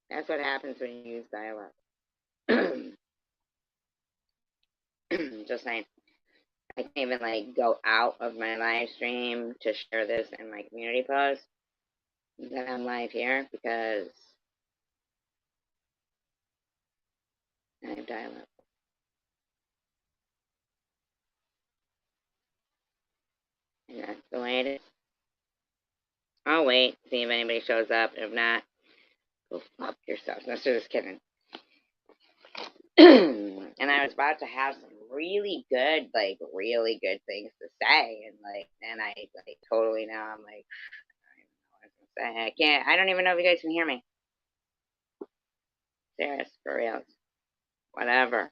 That's what happens when you use dial-up. Just saying. I can't even like go out of my live stream to share this in my community post that I'm live here because I have dial-up. And that's the way it is. I'll wait, see if anybody shows up. If not, go fuck yourself. No, just kidding. And I was about to have some really good things to say, and then I totally now I'm like, I don't know what I was gonna say. I can't. I don't even know if you guys can hear me. Serious, for real. Whatever.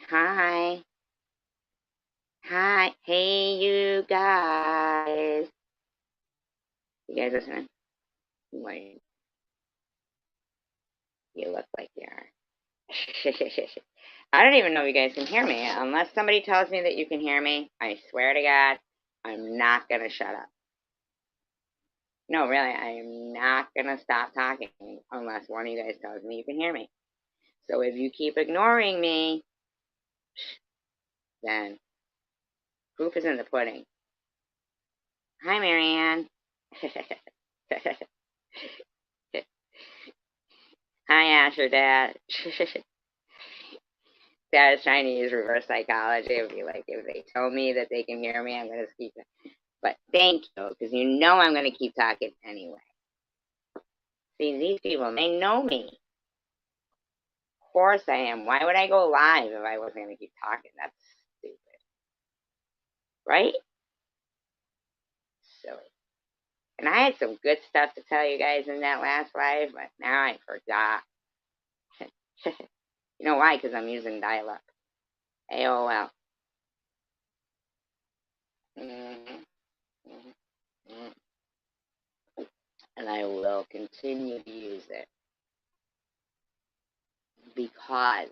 Hi. Hi. Hey, you guys. You guys listening? Wait. You look like you are. I don't even know if you guys can hear me. Unless somebody tells me that you can hear me, I swear to God, I'm not going to shut up. No, really, I am not going to stop talking unless one of you guys tells me you can hear me. So if you keep ignoring me, then proof is in the pudding. Hi, Marianne. Hi, Asher Dad. Dad is trying to use reverse psychology. It would be like, if they tell me that they can hear me, I'm going to keep it. But thank you, because you know I'm going to keep talking anyway. See, these people, they know me. Of course I am. Why would I go live if I wasn't going to keep talking? That's stupid. Right? Silly. And I had some good stuff to tell you guys in that last live, but now I forgot. You know why? Because I'm using dial-up. AOL. Mm-hmm. Mm-hmm. And I will continue to use it because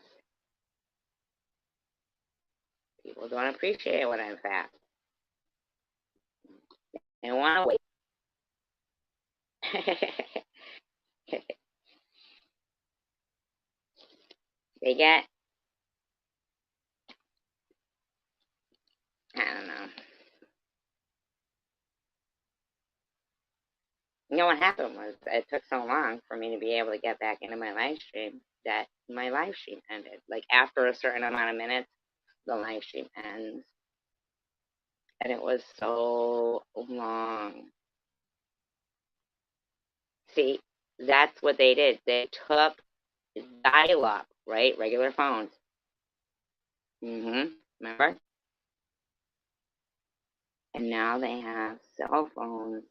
people don't appreciate when I'm fast. They want to wait. They get, I don't know. You know what happened was it took so long for me to be able to get back into my live stream that my live stream ended. Like after a certain amount of minutes, the live stream ends. And it was so long. See, that's what they did. They took dial-up, right? Regular phones. Remember? And now they have cell phones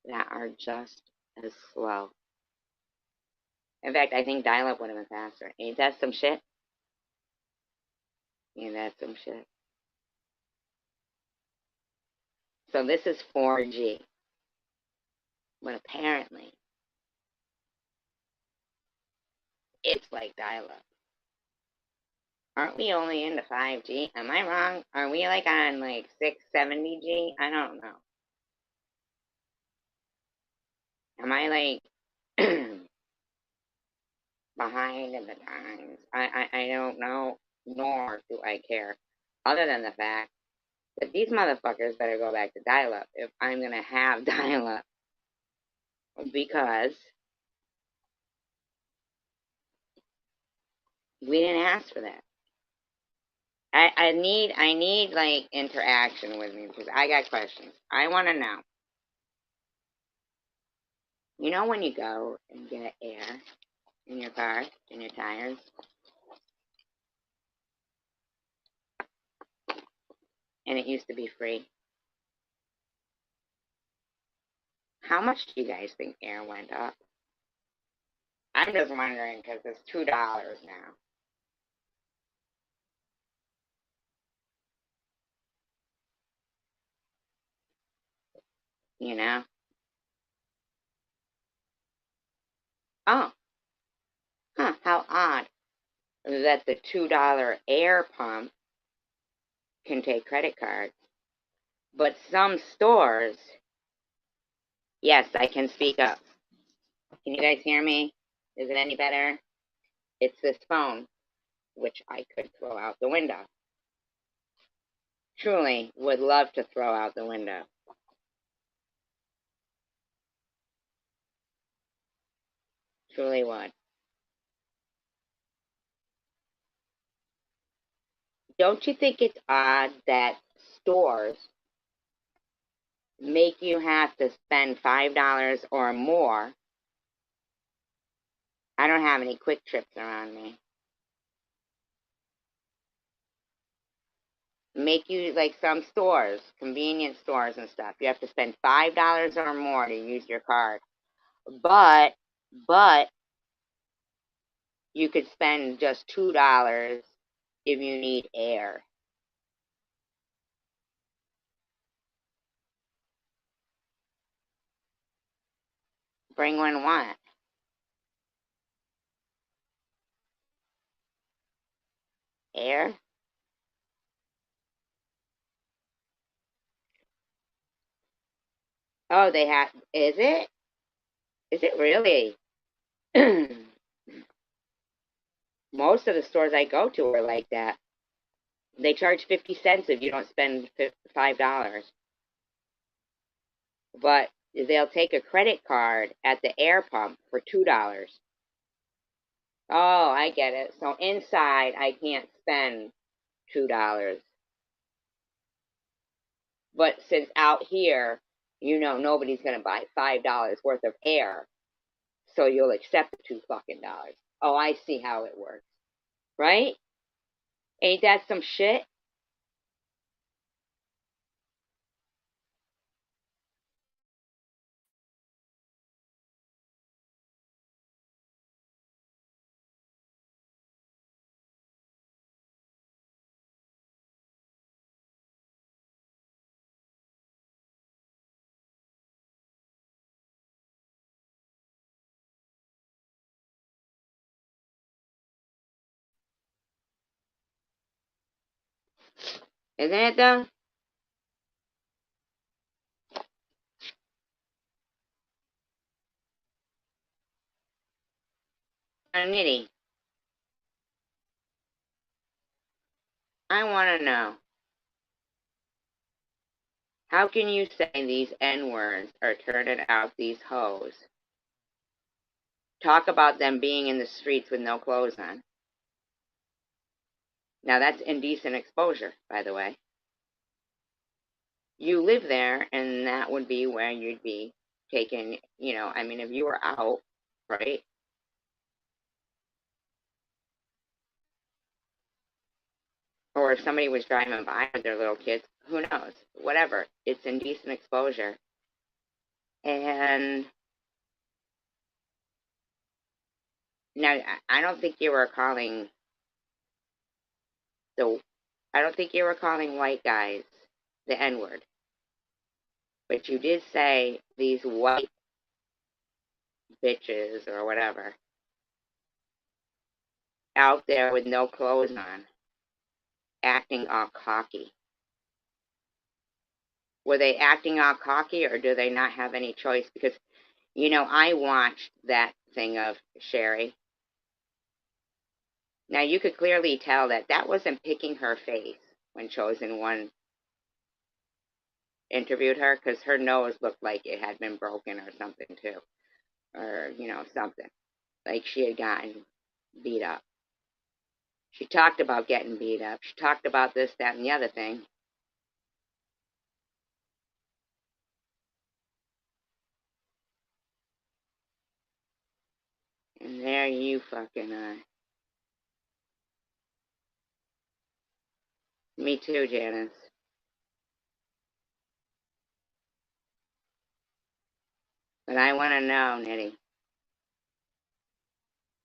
that are just as slow. In fact, I think dial-up would have been faster. Ain't that some shit? Ain't that some shit? So this is 4G. But apparently, it's like dial-up. Aren't we only into 5G? Am I wrong? Are we like on like 670G? I don't know. Am I like behind in the times? I don't know, nor do I care. Other than the fact that these motherfuckers better go back to dial-up if I'm gonna have dial-up. Because we didn't ask for that. I need like interaction with me because I got questions. I want to know. You know when you go and get air in your car, in your tires, and it used to be free? How much do you guys think air went up? I'm just wondering because it's $2 now. You know? Oh, Huh, how odd that the $2 air pump can take credit cards. But some stores, yes, I can speak up. Can you guys hear me? Is it any better? It's this phone, which I could throw out the window. Truly would love to throw out the window. Truly would. Don't you think it's odd that stores make you have to spend $5 or more? I don't have any quick trips around me. Make you, like some stores, convenience stores and stuff, you have to spend $5 or more to use your card. But you could spend just $2 if you need air. Bring one what? Air? Oh, they have, is it? Is it really? Most of the stores I go to are like that. They charge 50 cents if you don't spend $5. But they'll take a credit card at the air pump for $2. Oh, I get it. So inside, I can't spend $2. But since out here, nobody's going to buy $5 worth of air. So you'll accept the $2 fucking dollars. Oh, I see how it works. Right? Ain't that some shit? Isn't it though? Nitty, I want to know. How can you say these N-words are turning out these hoes? Talk about them being in the streets with no clothes on. Now that's indecent exposure, by the way. You live there, and that would be where you'd be taken, if you were out, right? Or if somebody was driving by with their little kids, who knows? Whatever. It's indecent exposure. And now, I don't think you were calling white guys the N-word. But you did say these white bitches or whatever out there with no clothes on, acting all cocky. Were they acting all cocky, or do they not have any choice? Because, I watched that thing of Sherry. Now, you could clearly tell that wasn't picking her face when Chosen One interviewed her, because her nose looked like it had been broken or something, too. Or, something. Like she had gotten beat up. She talked about getting beat up. She talked about this, that, and the other thing. And there you fucking are. Me too, Janice. But I want to know, Nitty,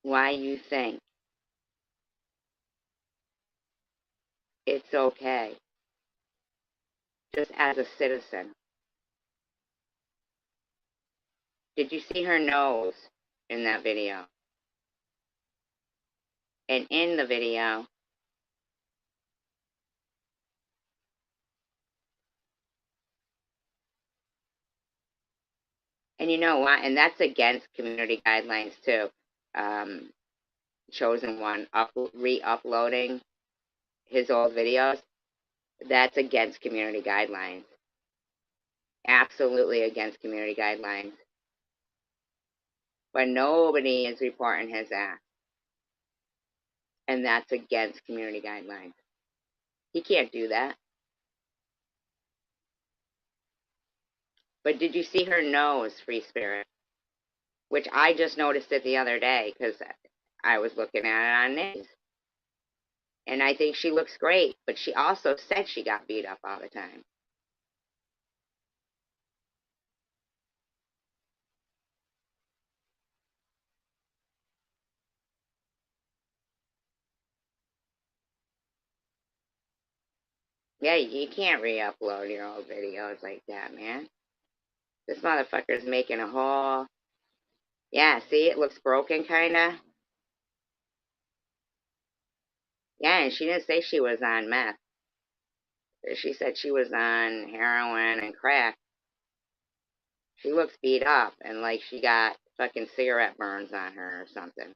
why you think it's okay, just as a citizen. Did you see her nose in that video? And in the video, and you know what? And that's against community guidelines too. Chosen One re-uploading his old videos. That's against community guidelines. Absolutely against community guidelines. But nobody is reporting his ass. And that's against community guidelines. He can't do that. But did you see her nose, Free Spirit? Which I just noticed it the other day because I was looking at it on Nick's. And I think she looks great, but she also said she got beat up all the time. Yeah, you can't re-upload your old videos like that, man. This motherfucker's making a whole... Yeah, see, it looks broken, kinda. Yeah, and she didn't say she was on meth. She said she was on heroin and crack. She looks beat up and like she got fucking cigarette burns on her or something.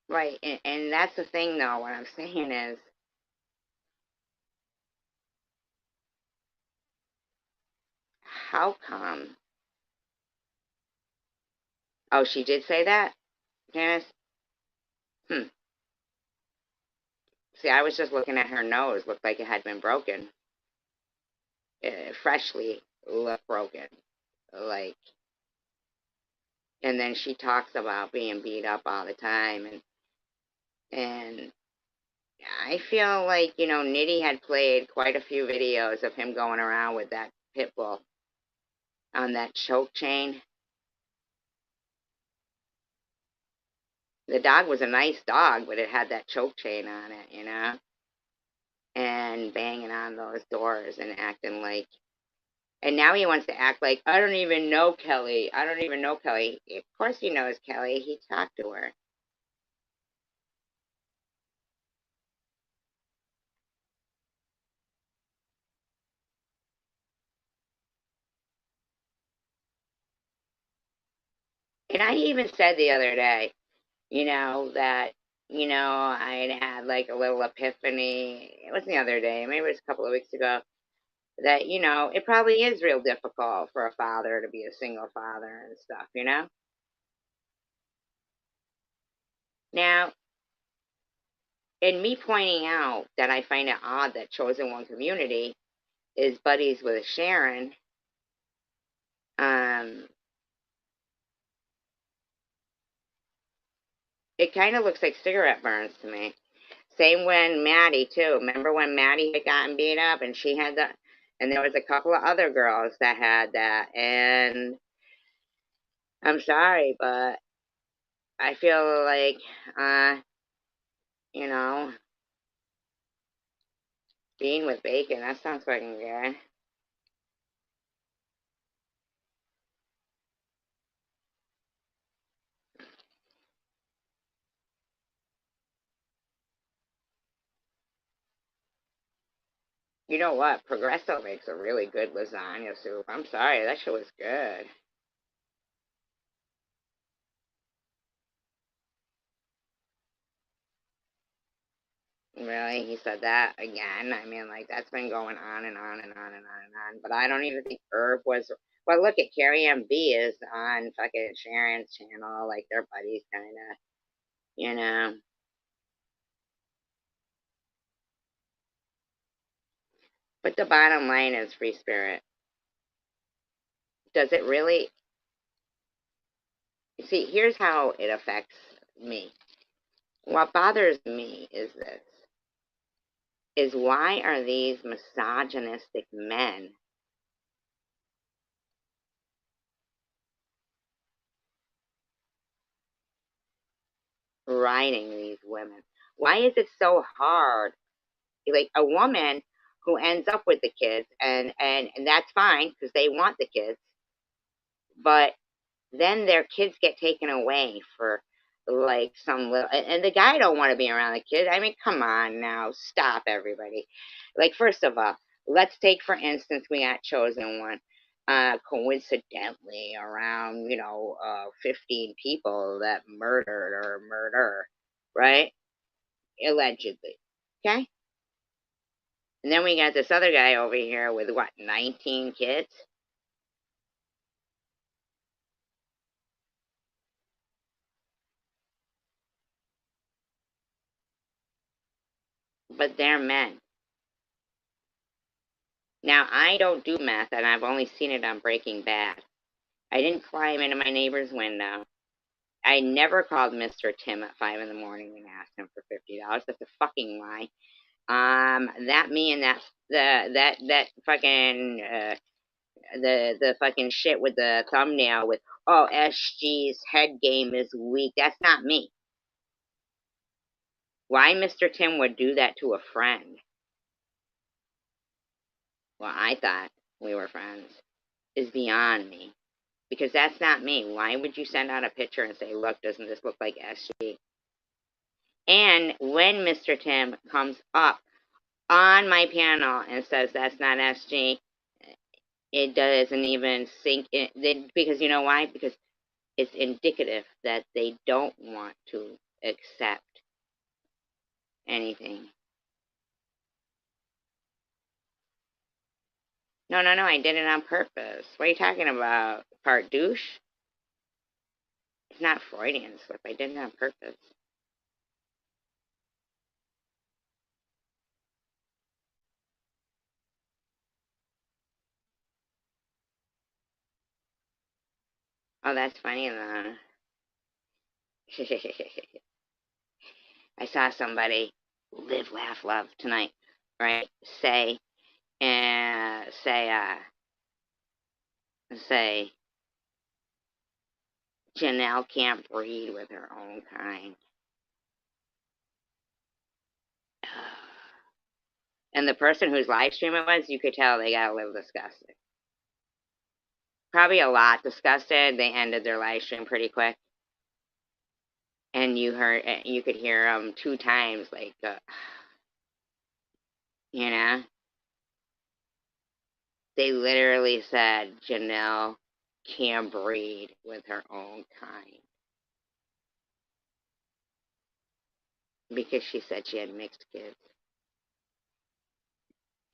Right, and that's the thing, though. What I'm saying is, how come? Oh, she did say that, Janice? Hmm. See, I was just looking at her nose. Looked like it had been broken. Freshly looked broken. Like, and then she talks about being beat up all the time, and I feel like, you know, Nitty had played quite a few videos of him going around with that pit bull on that choke chain. The dog was a nice dog, but it had that choke chain on it, you know? And banging on those doors and acting like... And now he wants to act like, I don't even know Kelly. I don't even know Kelly. Of course he knows Kelly. He talked to her. And I even said the other day, you know, that, you know, I had like a little epiphany. It was the other day, maybe it was a couple of weeks ago, that, you know, it probably is real difficult for a father to be a single father and stuff, you know? Now, in me pointing out that I find it odd that Chosen One Community is buddies with Sharon, it kind of looks like cigarette burns to me. Same when Maddie, too. Remember when Maddie had gotten beat up and she had that? And there was a couple of other girls that had that. And I'm sorry, but I feel like, you know, being with bacon, that sounds fucking good. You know what? Progresso makes a really good lasagna soup. I'm sorry, that shit was good. Really? He said that again? I mean, like, that's been going on and on and on and on and on. But I don't even think Herb was. Well, look at Carrie MB is on fucking Sharon's channel. Like, they're buddies, kind of. You know? But the bottom line is Free Spirit. Does it really. See, here's how it affects me. What bothers me is this. Is why are these misogynistic men riding these women? Why is it so hard? Like a woman who ends up with the kids, and that's fine because they want the kids, but then their kids get taken away for like some little, and the guy don't want to be around the kid. I mean, come on now, stop everybody. Like, first of all, let's take for instance, we got chosen one. Coincidentally, around 15 people that murdered or murder, right? Allegedly, okay. And then we got this other guy over here with what, 19 kids? But they're men. Now, I don't do meth, and I've only seen it on Breaking Bad. I didn't climb into my neighbor's window. I never called Mr. Tim at 5 in the morning and asked him for $50. That's a fucking lie. That me and that fucking the fucking shit with the thumbnail with, oh, SG's head game is weak. That's not me. Why Mr. Tim would do that to a friend? Well, I thought we were friends. Is beyond me. Because that's not me. Why would you send out a picture and say, look, doesn't this look like SG? And when Mr. Tim comes up on my panel and says that's not SG, it doesn't even sink in. Because you know why? Because it's indicative that they don't want to accept anything. No, I did it on purpose. What are you talking about? Part douche? It's not Freudian slip. I did it on purpose. Oh, that's funny though. I saw somebody live, laugh, love tonight, right? Say, say, Janelle can't breed with her own kind. And the person whose live stream it was, you could tell they got a little disgusted. Probably a lot disgusted. They ended their live stream pretty quick. And you could hear them 2 times, like, they literally said Janelle can't breed with her own kind. Because she said she had mixed kids.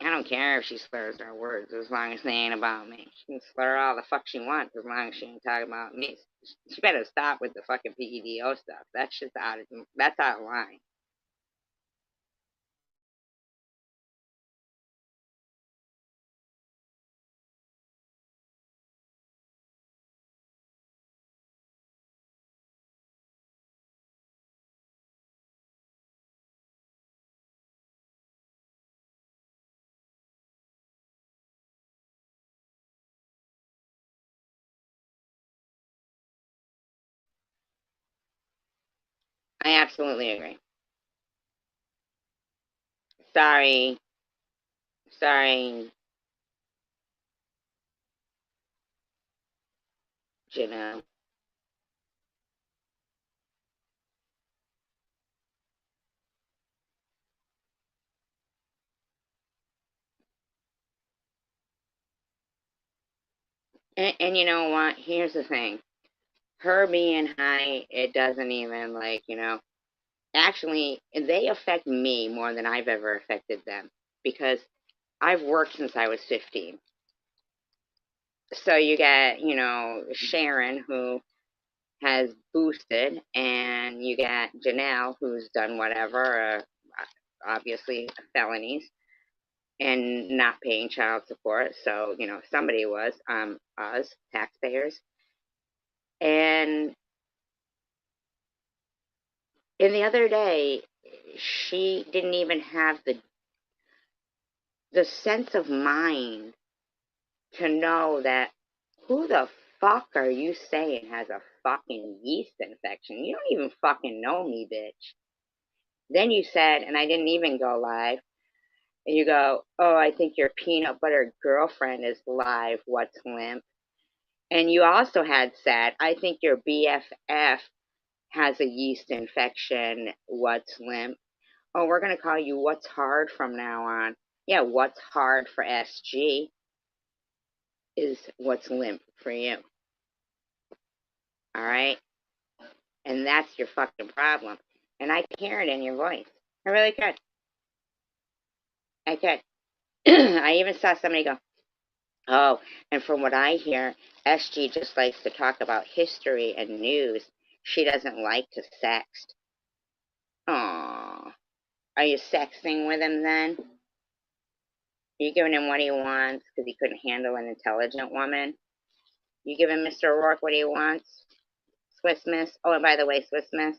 I don't care if she slurs her words as long as they ain't about me. She can slur all the fuck she wants as long as she ain't talking about me. She better stop with the fucking PEDO stuff. That's just out of line. I absolutely agree. Sorry, Janelle. And you know what? Here's the thing. Her being high, it doesn't even, actually, they affect me more than I've ever affected them. Because I've worked since I was 15. So you got, Sharon, who has boosted, and you got Janelle, who's done whatever, obviously felonies, and not paying child support. So, somebody was, us, taxpayers. And the other day, she didn't even have the sense of mind to know that, who the fuck are you saying has a fucking yeast infection? You don't even fucking know me, bitch. Then you said, and I didn't even go live, and you go, oh, I think your peanut butter girlfriend is live. What's limp? And you also had said, I think your BFF has a yeast infection. What's limp? Oh, we're going to call you What's Hard from now on. Yeah, What's Hard for SG is what's limp for you. All right? And that's your fucking problem. And I can hear it in your voice. I really could. I could. I even saw somebody go, oh, and from what I hear, SG just likes to talk about history and news. She doesn't like to sext. Aww. Are you sexting with him then? Are you giving him what he wants because he couldn't handle an intelligent woman? You giving Mr. O'Rourke what he wants? Swiss Miss? Oh, and by the way, Swiss Miss,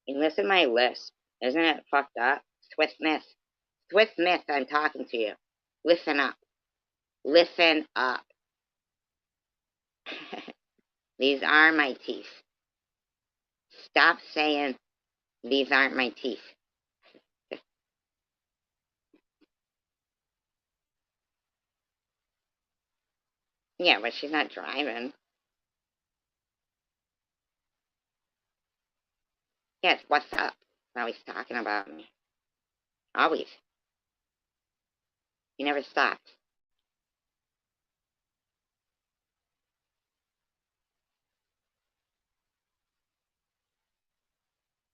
you listen to my list. Isn't it fucked up? Swiss Miss. Swiss Miss, I'm talking to you. Listen up. Listen up. These are my teeth. Stop saying these aren't my teeth. Yeah, but she's not driving. Yes, what's up? Always talking about me. Always. You never stopped.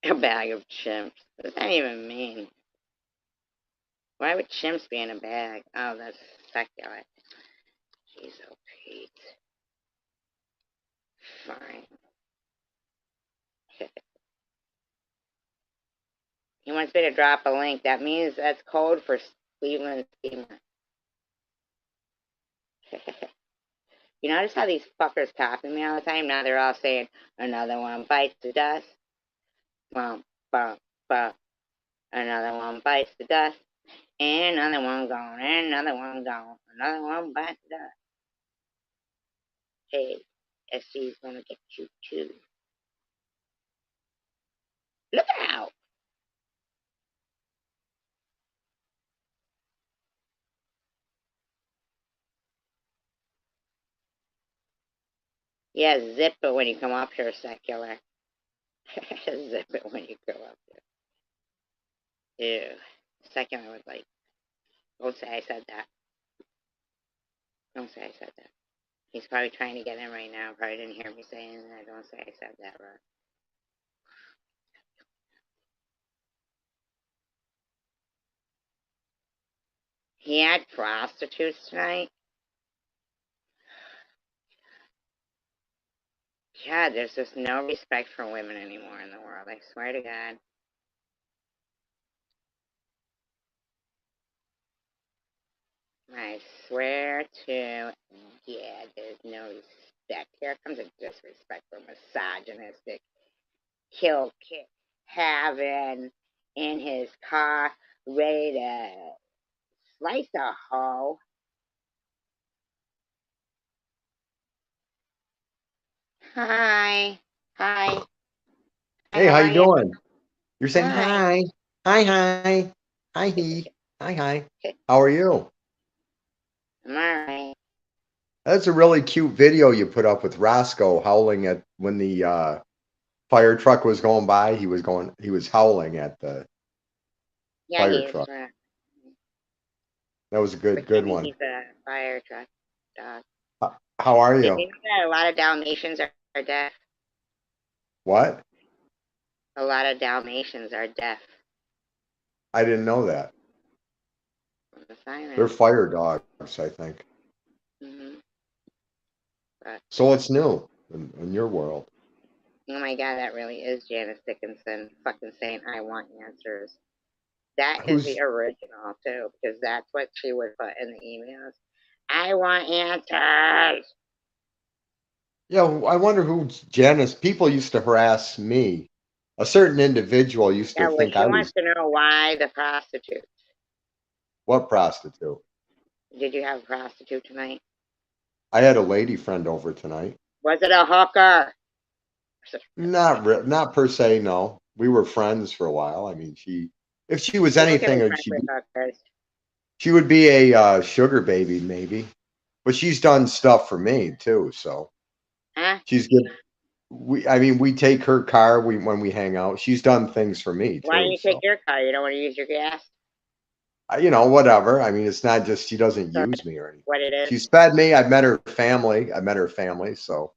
A bag of chimps. What does that even mean? Why would chimps be in a bag? Oh, that's secular. Jeez, oh Pete. Fine. He wants me to drop a link. That means that's code for Cleveland Steamer. You notice how these fuckers copy me all the time? Now they're all saying, another one bites the dust. Bump, bump, bump. Another one bites the dust. And another one gone. And another one gone. Another one bites the dust. Hey, SC's gonna get you too. Look out! Yeah, zip it when you come up here, secular. Zip it when you go up here. Ew. Secular was like, don't say I said that. Don't say I said that. He's probably trying to get in right now. Probably didn't hear me saying that. Don't say I said that, right? He had prostitutes tonight? God, there's just no respect for women anymore in the world. I swear to God. I swear to God, there's no respect. Here comes a disrespectful, misogynistic, kill kit having in his car, ready to slice a hoe. Hi. Hi. Hey, How how are you you? doing? You're saying Hi. hi. Hi, hi. Hi, he. Hi, hi. How are you? I'm alright. That's a really cute video you put up with Roscoe howling at when the fire truck was going by. He was howling at the Yeah, fire he's truck. That was a good pretending one. he's a fire truck dog. How are Did you? you know that a lot of Dalmatians are deaf? What? A lot of Dalmatians are deaf. I didn't know that. The They're siren. fire dogs, I think. But, So it's new in your world. oh my God, that really is Janice Dickinson fucking saying, I want answers. That is the Who's original, too, because that's what she would put in the emails. I want answers. Yeah, I wonder who Janice. People used to harass me. A certain individual used Yeah, to well, think she I wants was to know why the prostitute. what prostitute? Did you have a prostitute tonight? I had a lady friend over tonight. Was it a hooker? Not per se, no. We were friends for a while. I mean, if she was People can be anything, friends with hookers. she would be a sugar baby, maybe. But she's done stuff for me too. So Huh? she's good. I mean, we take her car when we hang out. She's done things for me Why don't too. you take So your car? You don't want to use your gas? you know, whatever. I mean, it's not just she doesn't So use me or anything. what it is? She's fed me. I've met her family. I met her family. So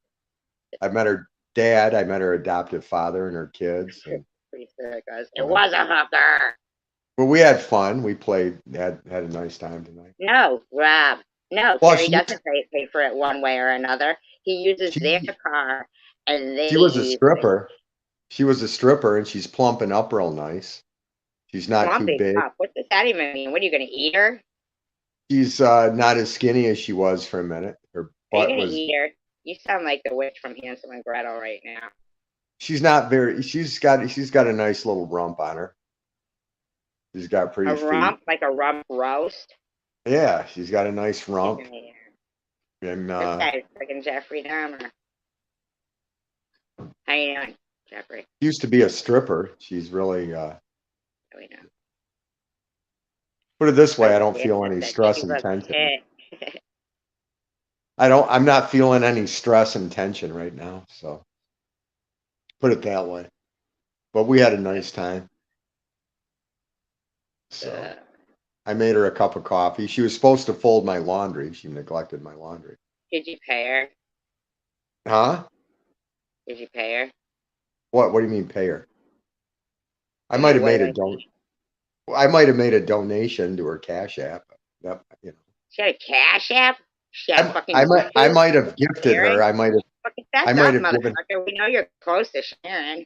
I've met her dad. I met her adoptive father and her kids. And Pretty sick, guys. It was a hooker. but we had fun. We played. Had a nice time tonight. No, Rob. No, Well, Terry doesn't pay for it one way or another. He uses their car, and they she was a use stripper. She was a stripper, and she's plumping up real nice. She's not too big. Up. What does that even mean? What are you going to eat her? She's not as skinny as she was for a minute. Her butt was. Eat her? You sound like the witch from Hansel and Gretel right now. She's not very. She's got a nice little rump on her. She's got pretty feet. Rump, like a rump roast. Yeah, she's got a nice rump. And this guy's freaking Jeffrey Dahmer. How you doing, Jeffrey? Used to be a stripper. She's really. We know. Put it this way, I don't feel any stress and tension. I'm not feeling any stress and tension right now. So. Put it that way. But we had a nice time. So I made her a cup of coffee. She was supposed to fold my laundry. She neglected my laundry. Did you pay her? Huh? Did you pay her? What do you mean pay her? I might have made a donation to her Cash App. That, you know. She had a Cash App? She had I might have gifted her. I might have given. We know you're close to Sharon.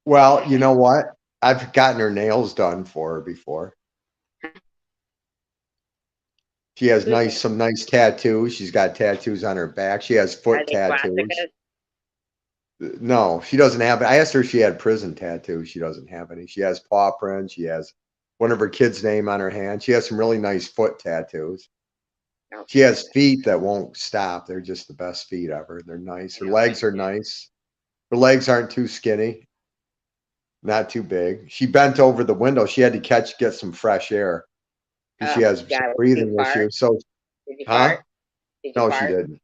Well, you know what? I've gotten her nails done for her before. She has some nice tattoos. She's got tattoos on her back. She has foot tattoos. No, she doesn't have it. I asked her if she had prison tattoos. She doesn't have any. She has paw prints. She has one of her kids' name on her hand. She has some really nice foot tattoos. She has feet that won't stop. They're just the best feet ever. They're nice. Her legs are nice. Her legs aren't too skinny. Not too big. She bent over the window. She had to get some fresh air. She has breathing issues. So, did you fart? No, she didn't.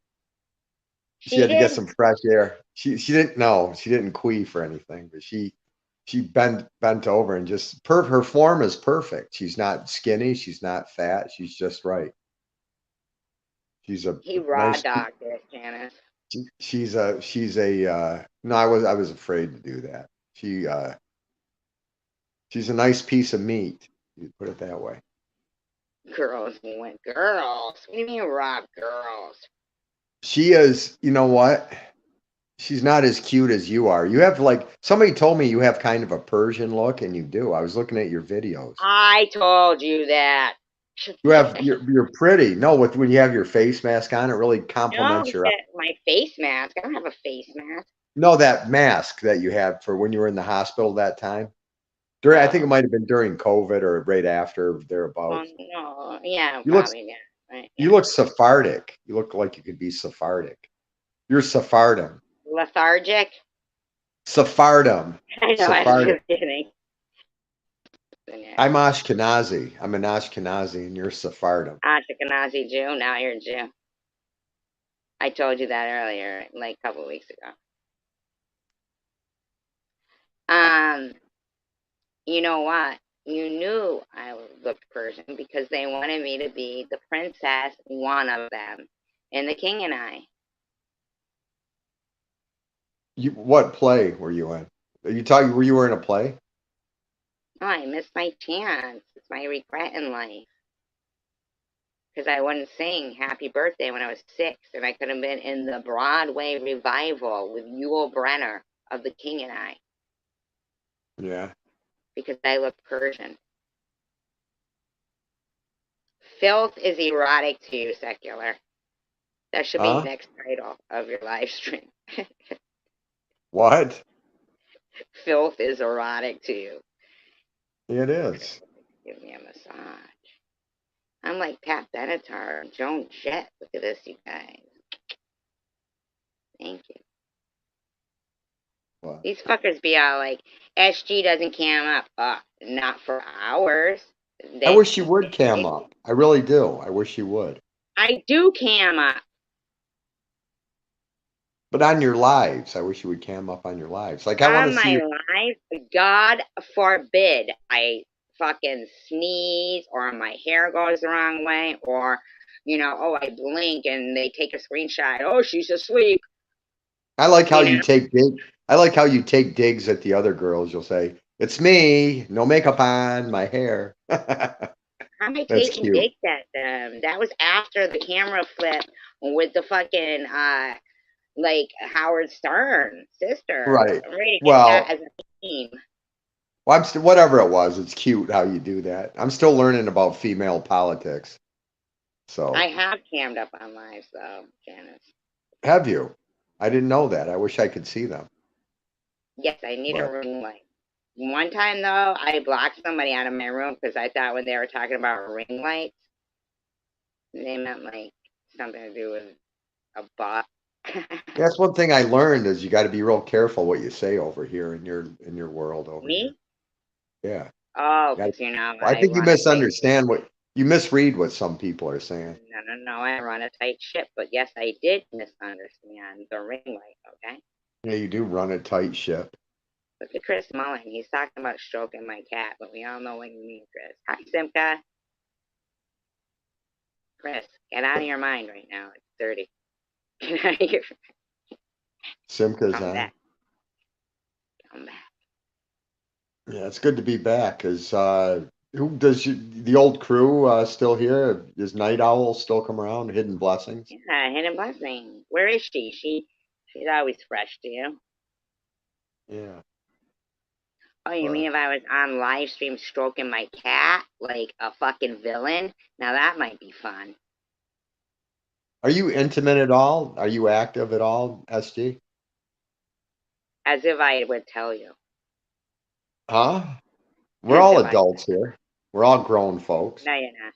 She had to get some fresh air. She didn't. No, she didn't queef for anything. But she bent over and just her form is perfect. She's not skinny. She's not fat. She's just right. She's a raw dogged it, Janice. She's a no. I was afraid to do that. She's a nice piece of meat. You put it that way. Girls. What do you mean, Rob? Girls. She is. You know what? She's not as cute as you are. You have somebody told me you have kind of a Persian look, and you do. I was looking at your videos. I told you that. You're pretty. No, when you have your face mask on, it really compliments your. My face mask. I don't have a face mask. No, that mask that you had for when you were in the hospital that time. I think it might have been during COVID or right after thereabouts. No, yeah, you probably. Look, You look Sephardic. You look like you could be Sephardic. You're Sephardim. Lethargic? Sephardim. I know, I'm just kidding. I'm Ashkenazi. I'm an Ashkenazi, and you're Sephardim. Ashkenazi Jew. Now you're a Jew. I told you that earlier, like a couple of weeks ago. You know what? You knew I looked Persian because they wanted me to be the princess, one of them, in The King and I. What play were you in? Were you in a play? Oh, I missed my chance. It's my regret in life. Because I wouldn't sing Happy Birthday when I was 6, and I could have been in the Broadway revival with Yul Brynner of The King and I. Yeah. Because I look Persian. Filth is erotic to you, secular. That should be the next title of your live stream. What? Filth is erotic to you. It is. Give me a massage. I'm like Pat Benatar and Joan Jett. Look at this, you guys. Thank you. What? These fuckers be all like, SG doesn't cam up. Not for hours. I wish you would cam up. I really do. I wish you would. I do cam up. But on your lives, I wish you would cam up on your lives. Like, I want to On see my your. life, God forbid I fucking sneeze or my hair goes the wrong way or, oh, I blink and they take a screenshot. Oh, she's asleep. I like how You you know, take dig. I like how you take digs at the other girls. You'll say, "It's me, no makeup on, my hair." how am I That's taking cute. digs at them? That was after the camera flip with the fucking, like Howard Stern sister. Right. I'm ready to get that Well, as a theme. well, I'm still whatever it was. It's cute how you do that. I'm still learning about female politics. So, I have cammed up on lives though, Janice. have you? I didn't know that. I wish I could see them. Yes, I need a But ring light. One time though, I blocked somebody out of my room because I thought when they were talking about ring lights, they meant like something to do with a butt. that's one thing I learned is you got to be real careful what you say over here in your world over here. Me? Yeah. Oh, Gotta- because I I think you run a tight. misunderstand what you misread what some people are saying. No. I run a tight ship, but yes, I did misunderstand the ring light. Okay. Yeah, you do run a tight ship. Look at Chris Mullen. He's talking about stroking my cat, but we all know what you mean, Chris. Hi, Simca. Chris, get out of your mind right now. It's dirty. Get out of here. Simca's Come on. back. Come back. Yeah, it's good to be back. Who does the old crew still here? Is Night Owl still come around? Hidden Blessings? Yeah, hidden blessing. Where is she? She's always fresh to you. Yeah. Oh, you But mean if I was on live stream stroking my cat like a fucking villain? Now that might be fun. are you intimate at all? Are you active at all, SG? As if I would tell you. Huh? We're As all if I. adults here. We're all grown folks. No, you're not.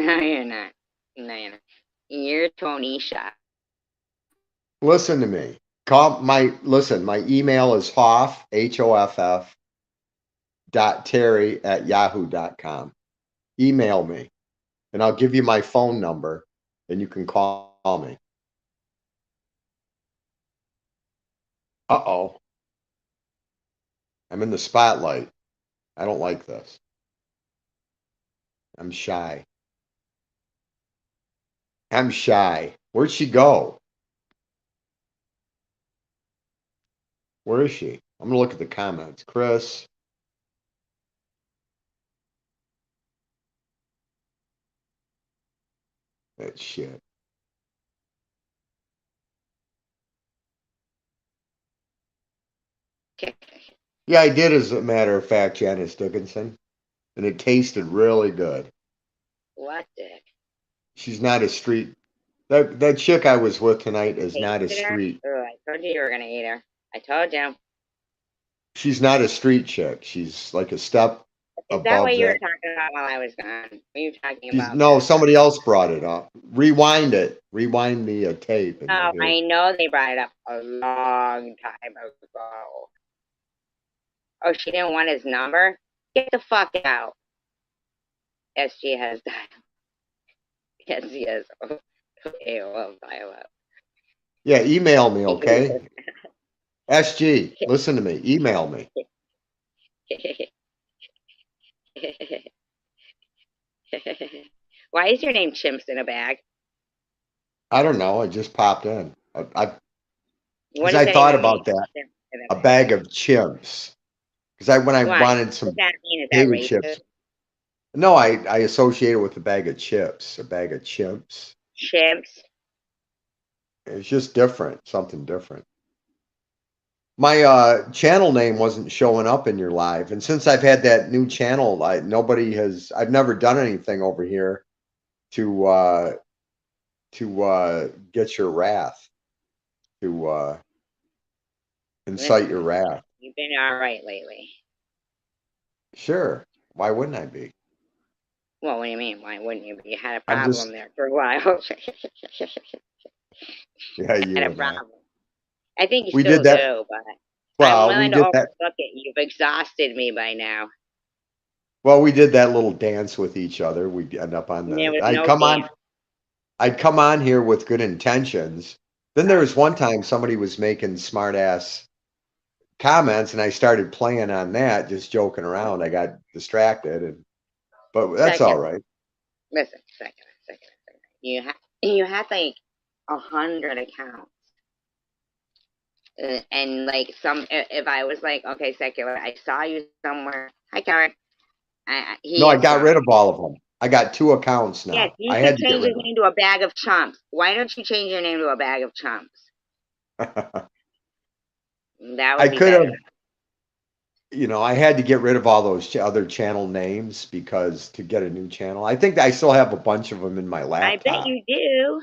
No, you're not. No, you're not. You're Tonisha. Listen to me. My email is hoff .terry@yahoo.com. Email me and I'll give you my phone number and you can call me. Uh-oh. I'm in the spotlight. I don't like this. I'm shy. I'm shy. Where'd she go? Where is she? I'm gonna look at the comments. Chris. That shit. Yeah, I did, as a matter of fact, Janice Dickinson. And it tasted really good. What dick? She's not a street. That chick I was with tonight is not a Tasted her? street. Oh, I told you you were gonna eat her. I told you. She's not a street chick. She's like a step Is that what above you were that. talking about while I was gone? Were you talking She's about no, that? somebody else brought it up. Rewind it. Rewind the tape, and you'll Oh, hear. I know they brought it up a long time ago. Oh, she didn't want his number? Get the fuck out. SG has died. Yes, yes. AOL dial-up. Yeah, email me, okay? SG, listen to me. Email me. Why is your name Chimps in a Bag? I don't know. I just popped in. What Because does I that thought even mean? about that. Chimps in a A Bag. bag of chimps. Because when I Why? wanted What does some that mean? Is that potato racist? chips. No, I associate it with a bag of chips. A bag of chimps. Chimps? It's just different. Something different. My channel name wasn't showing up in your live, and since I've had that new channel, I've never done anything over here to get your wrath, to incite your Listen, wrath. you've been all right lately. Sure, why wouldn't I be? Well, what do you mean? Why wouldn't you? You had a I'm problem just there for a while. yeah, Had you a and I. problem. I think you We did still that. do, but I'm Well, we willing to did that. overlook it. You've exhausted me by now. Well, we did that little dance with each other. We'd end up on There the. was no dance. I'd come on here with good intentions. Then there was one time somebody was making smart ass comments, and I started playing on that, just joking around. I got distracted, but that's all right. Listen, second. You had like 100 accounts. And like if I was like, okay, secular, I saw you somewhere. Hi, Karen. No, I got rid of all of them. I got 2 accounts now. Yes, you I should had to get change rid your of name to a bag of chumps. Why don't you change your name to a bag of chumps? them. That I would be could better. have, I had to get rid of all those other channel names because to get a new channel. I think I still have a bunch of them in my I bet laptop. you do.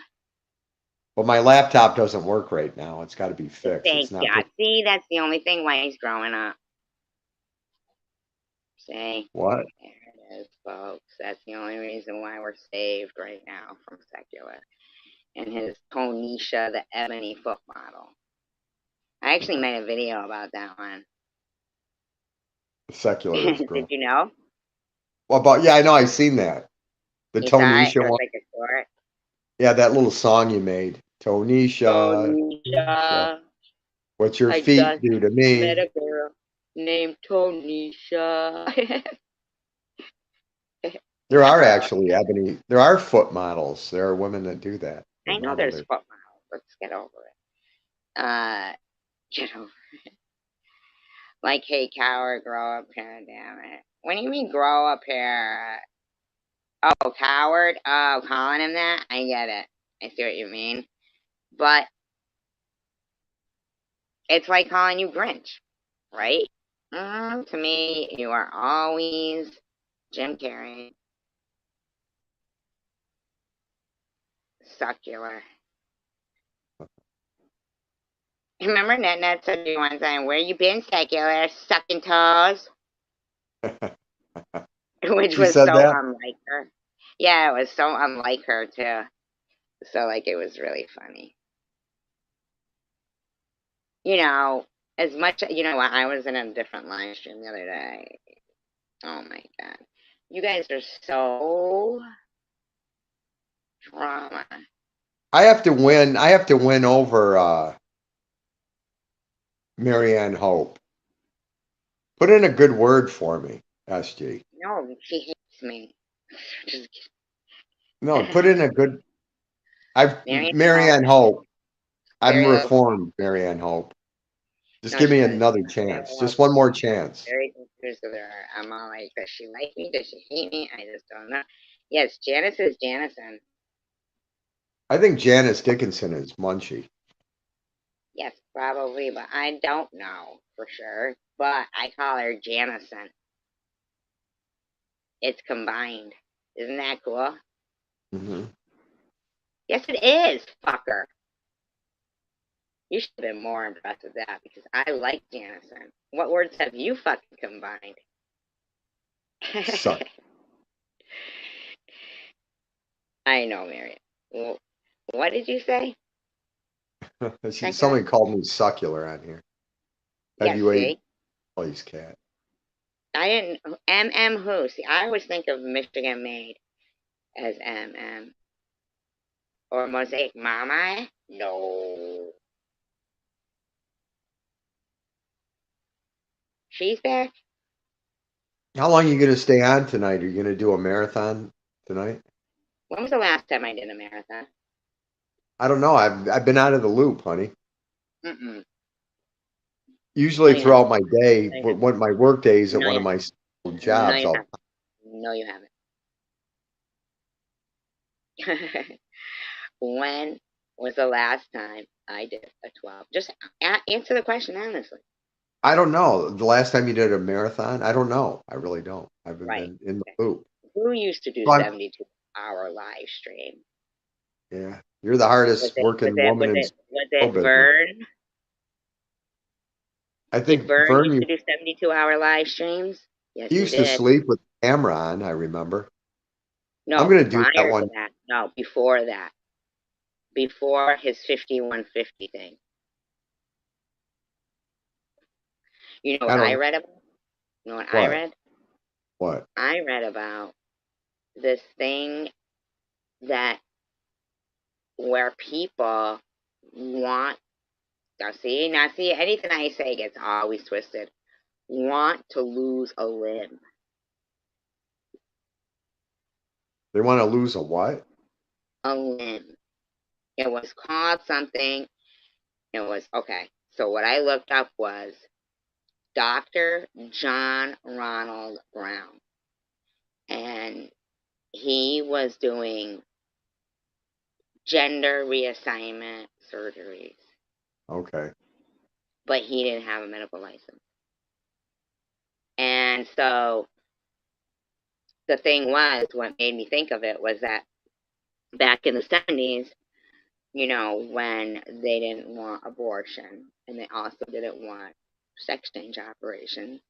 But my laptop doesn't work right now. It's got to be fixed. Thank It's not. God. See, that's the only thing why he's growing up. See? What? There it is, folks. That's the only reason why we're saved right now from secular. And his Tonisha, the ebony foot model. I actually made a video about that one. Secular is Did grown. you know? Well, but yeah, I know. I've seen that. The You saw it? It Tonisha was one. like a short. Yeah, that little song you made. Tonisha. Tonisha. What your I feet just do to met me. a girl named Tonisha. There are actually ebony. There are foot models. There are women that do that. They I know model there's their. foot models. Let's get over it. Get over it. Like, hey, coward, grow up here, damn it. When you mean grow up here? Oh, coward? Oh, calling him that? I get it. I see what you mean. But it's like calling you Grinch, right? To me, you are always Jim Carrey. Succular. Remember Net said to you one time, where you been, secular? Sucking toes? Which She was said so that. unlike her. Yeah, it was so unlike her, too. So, like, it was really funny. As much, what, I was in a different live stream the other day. Oh, my God. You guys are so drama. I have to win. I have to win over Marianne Hope. Put in a good word for me, SG. No, she hates me. Just No, put in a good. Marianne Marianne Hope. I'm very low. reformed, Marianne Hope. Just No, give me she's not. another Very chance. low. Just one more chance. Very confused with her. I'm all like, does she like me? Does she hate me? I just don't know. Yes, Janice is Janison. I think Janice Dickinson is Munchie. Yes, probably, but I don't know for sure. But I call her Janison. It's combined. Isn't that cool? Mm-hmm. Yes, it is, fucker. You should have been more impressed with that because I like Janison. What words have you fucking combined? Suck. I know, Mary. Well, what did you say? Somebody called me succular on here. Yes, Heavyweight see? police cat. I didn't. MM who? See, I always think of Michigan Made as MM. Or Mosaic Mama? No. She's back? How long are you going to stay on tonight? Are you going to do a marathon tonight? When was the last time I did a marathon? I don't know. I've been out of the loop, honey. Mm-mm. Usually No, throughout my day, no, when my work days at no, one of my no, jobs, you haven't. No, you haven't. When was the last time I did a 12? Just answer the question honestly. I don't know. The last time you did a marathon, I don't know. I really don't. I haven't Right. been in the loop. Who used to do But 72-hour live stream? yeah, you're the hardest working woman in Was show it business. Vern? I Did think Vern Vern, used to do 72-hour live streams? Yes, he he used to did. sleep with the camera on. I remember. I'm No, going to do prior that to one. that. No, before that. Before his 5150 thing. You know I what I don't. read about? You know what I What? read? What? I read about this thing that where people want, now see, anything I say gets always twisted, want to lose a limb. They want to lose a what? A limb. It was called something. It was, okay, so what I looked up was Dr. John Ronald Brown. And he was doing gender reassignment surgeries. Okay. But he didn't have a medical license. And so the thing was, what made me think of it was that back in the 70s, you know, when they didn't want abortion and they also didn't want sex change operations,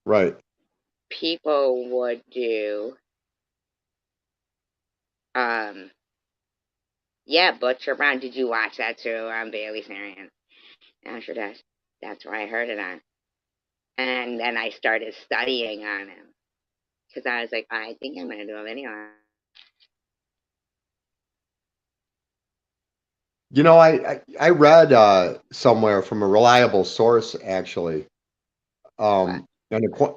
right, people would do, yeah, Butcher Brown. Did you watch that too on Bailey Sarian? I'm sure that's where I heard it on. And then I started studying on him because I was like, I think I'm going to do a video on. you know, I read somewhere from a reliable source actually. An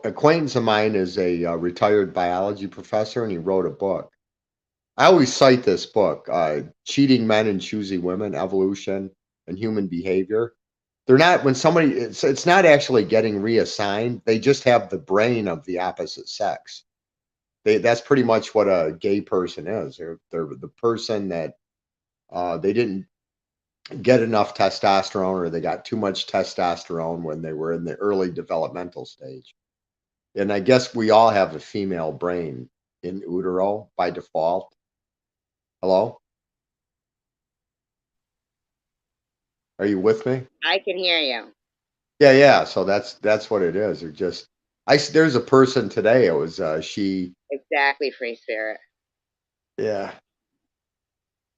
acquaintance of mine is a retired biology professor, and he wrote a book. I always cite this book, Cheating Men and Choosy Women, Evolution and Human Behavior. They're not, when somebody, it's not actually getting reassigned. They just have the brain of the opposite sex. That's pretty much what a gay person is. They're the person that they didn't get enough testosterone, or they got too much testosterone when they were in the early developmental stage. And I guess we all have a female brain in utero by default. Hello? Are you with me? I can hear you. Yeah. So that's what it is. They're just, there's a person today. It was she. Exactly, free spirit. Yeah.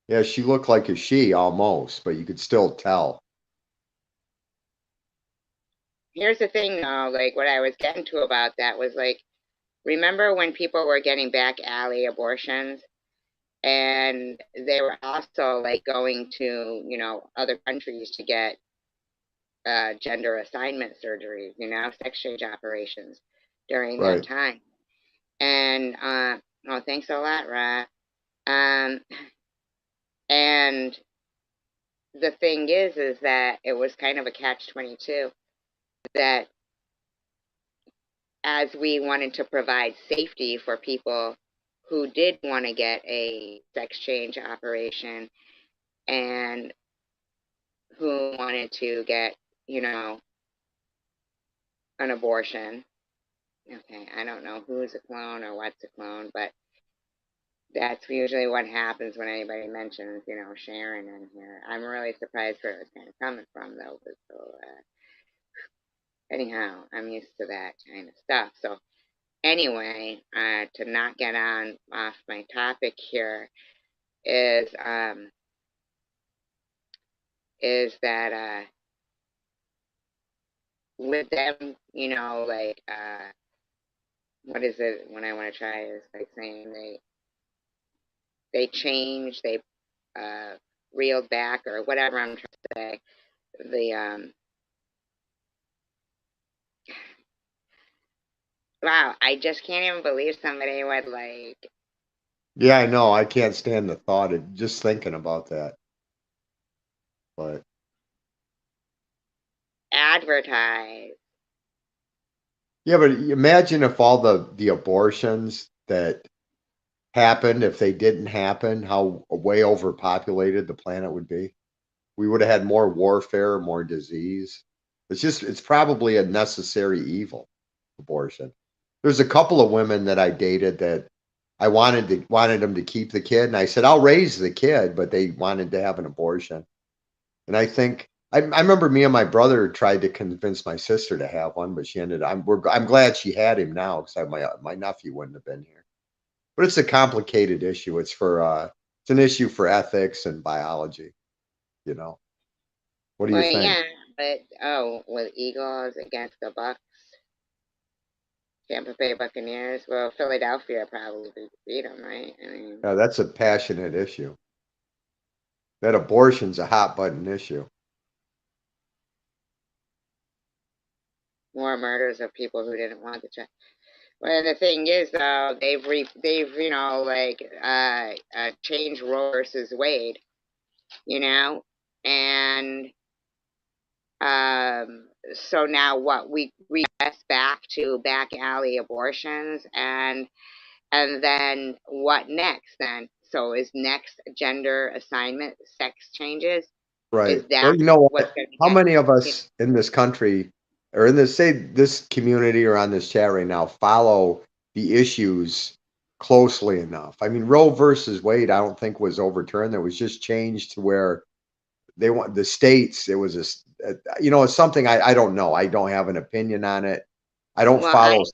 Yeah, she looked like a she almost, but you could still tell. Here's the thing though, like what I was getting to about that was like, remember when people were getting back alley abortions and they were also like going to, you know, other countries to get gender assignment surgeries, you know, sex change operations during that Right. time. And oh, thanks a lot, Ra. Um, and the thing is that it was kind of a catch-22, that as we wanted to provide safety for people who did want to get a sex change operation and who wanted to get, you know, an abortion. Okay, I don't know who's a clone or what's a clone, but that's usually what happens when anybody mentions, you know, Sharon in here. I'm really surprised where it was kind of coming from, though. But so, anyhow, I'm used to that kind of stuff. So, anyway, to not get on off my topic here is that with them, you know, like what is it when I want to try is like saying they change, they reeled back or whatever I'm trying to say. The wow, I just can't even believe somebody would like Yeah, I know. I can't stand the thought of just thinking about that. But advertise. yeah, but imagine if all the abortions that happened, if they didn't happen, how way overpopulated the planet would be. We would have had more warfare, more disease. It's probably a necessary evil, abortion. There's a couple of women that I dated that I wanted them to keep the kid, and I said I'll raise the kid, but they wanted to have an abortion. And I think I remember me and my brother tried to convince my sister to have one, but she ended. I'm glad she had him now because my nephew wouldn't have been here. But it's a complicated issue. It's an issue for ethics and biology. You know, what do you Well, think? yeah, but oh, with Eagles against the Bucks. Tampa Bay Buccaneers. Well, Philadelphia probably beat them, right? I mean, Yeah, that's a passionate issue. That abortion's a hot button issue. more murders of people who didn't want the child. Well, the thing is, though, they've changed Roe versus Wade, and so now what we regress back to back alley abortions, and then what next then? So is next gender assignment sex changes? Is Right. Well, that you know what's what? going to How get? many of us in this country or in this, say, this community or on this chat right now follow the issues closely enough? I mean, Roe versus Wade, I don't think was overturned. It was just changed to where they want the states. It was it's something I don't know. I don't have an opinion on it. I don't Well, follow.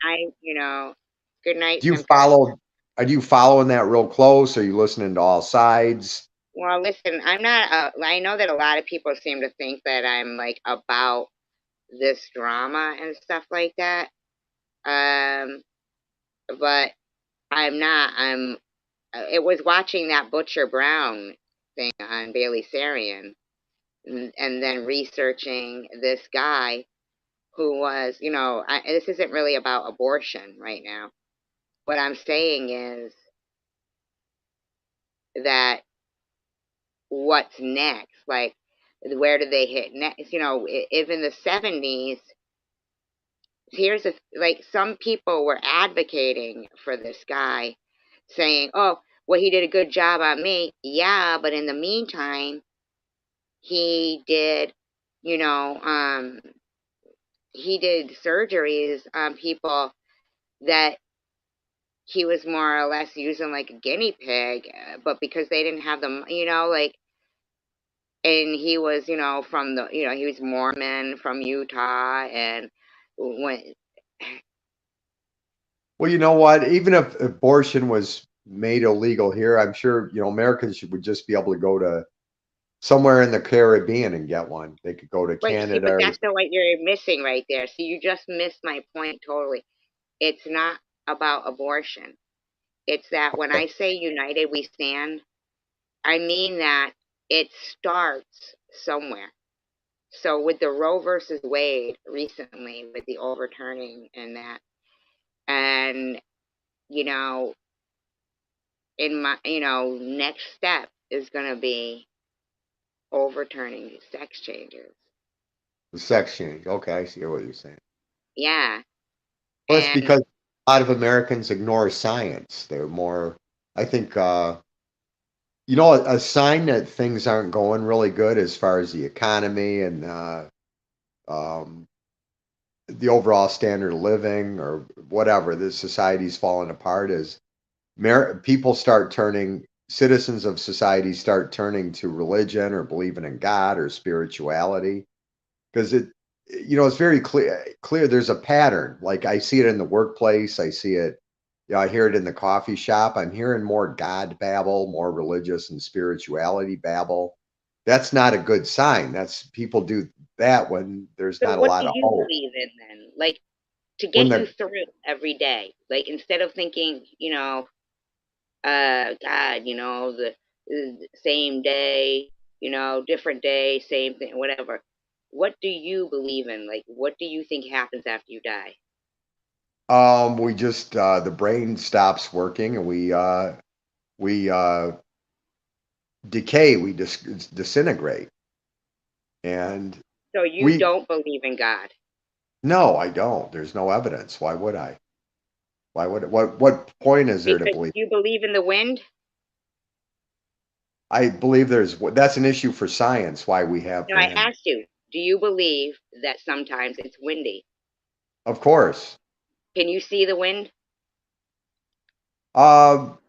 good night, Do you Simcoe. follow? Are you following that real close? Are you listening to all sides? Well, listen, I'm not. I know that a lot of people seem to think that I'm like about this drama and stuff like that. Um, but I'm not. It was watching that Butcher Brown thing on Bailey Sarian, and then researching this guy who was, this isn't really about abortion right now. What I'm saying is that what's next? Like, where do they hit next? If in the 70s, like, some people were advocating for this guy, saying, oh, well, he did a good job on me. Yeah, but in the meantime, he did, he did surgeries on people that he was more or less using like a guinea pig, but because they didn't have the, like, and he was, from he was Mormon from Utah, and when, Well, you know what? Even if abortion was made illegal here, I'm sure, Americans would just be able to go to somewhere in the Caribbean and get one. They could go to but see, but Canada. that's the what you're missing right there. See, you just missed my point totally. It's not about abortion. It's that when I say united we stand, I mean that it starts somewhere. So with the Roe versus Wade recently, with the overturning and that, and you know, in my, next step is going to be overturning sex changes. The sex change. Okay, I see what you're saying. Yeah, Well, it's and because a lot of Americans ignore science. They're more, I think, a sign that things aren't going really good as far as the economy and um, the overall standard of living or whatever, the society's falling apart is people start turning, citizens of society start turning to religion or believing in God or spirituality because it's very clear there's a pattern. Like I see it in the workplace, I see it, I hear it in the coffee shop. I'm hearing more God babble, more religious and spirituality babble. That's not a good sign. That's people do that when there's so not a what lot do of you hope. believe in then? Like, to When get you the through every day, like, instead of thinking, God, the same day, different day, same thing, whatever. What do you believe in? Like, what do you think happens after you die? we just the brain stops working and we decay, we disintegrate. And So you we don't believe in God no, I don't. There's no evidence. Why would I? Why would what point is there to because believe? you believe in the wind? I believe that's an issue for science why we have No, I wind. asked you, do you believe that sometimes it's windy? Of course. Can you see the wind?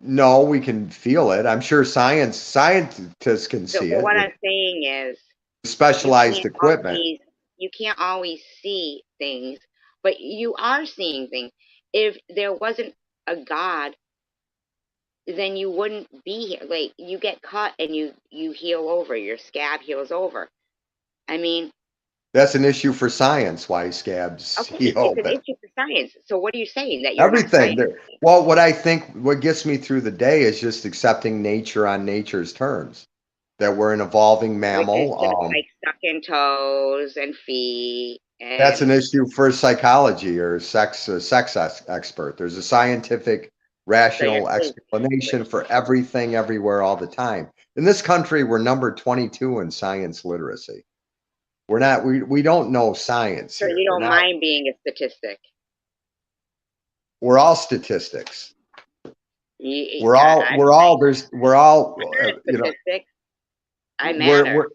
No, we can feel it. I'm sure scientists can So, see but it what with I'm saying is, you specialized can't equipment. always you can't always see things, but you are seeing things. If there wasn't a God, then you wouldn't be here. Like, you get cut and you heal over, your scab heals over. I mean, That's an issue for science why scabs okay, heal, it's an but issue for science. So what are you saying? That you're not Everything science? there. Well, what gets me through the day is just accepting nature on nature's terms. That we're an evolving Which is mammal. just like sucking toes and feet That's an and issue for psychology or sex expert. There's a scientific, so you're rational saying, explanation for everything, everywhere, all the time. In this country, we're number 22 in science literacy. We're not. We don't know science so here. you don't mind being a statistic. We're all statistics. You, We're all. I'm We're all. There's. We're all. not a You know. statistic. I We're. matter.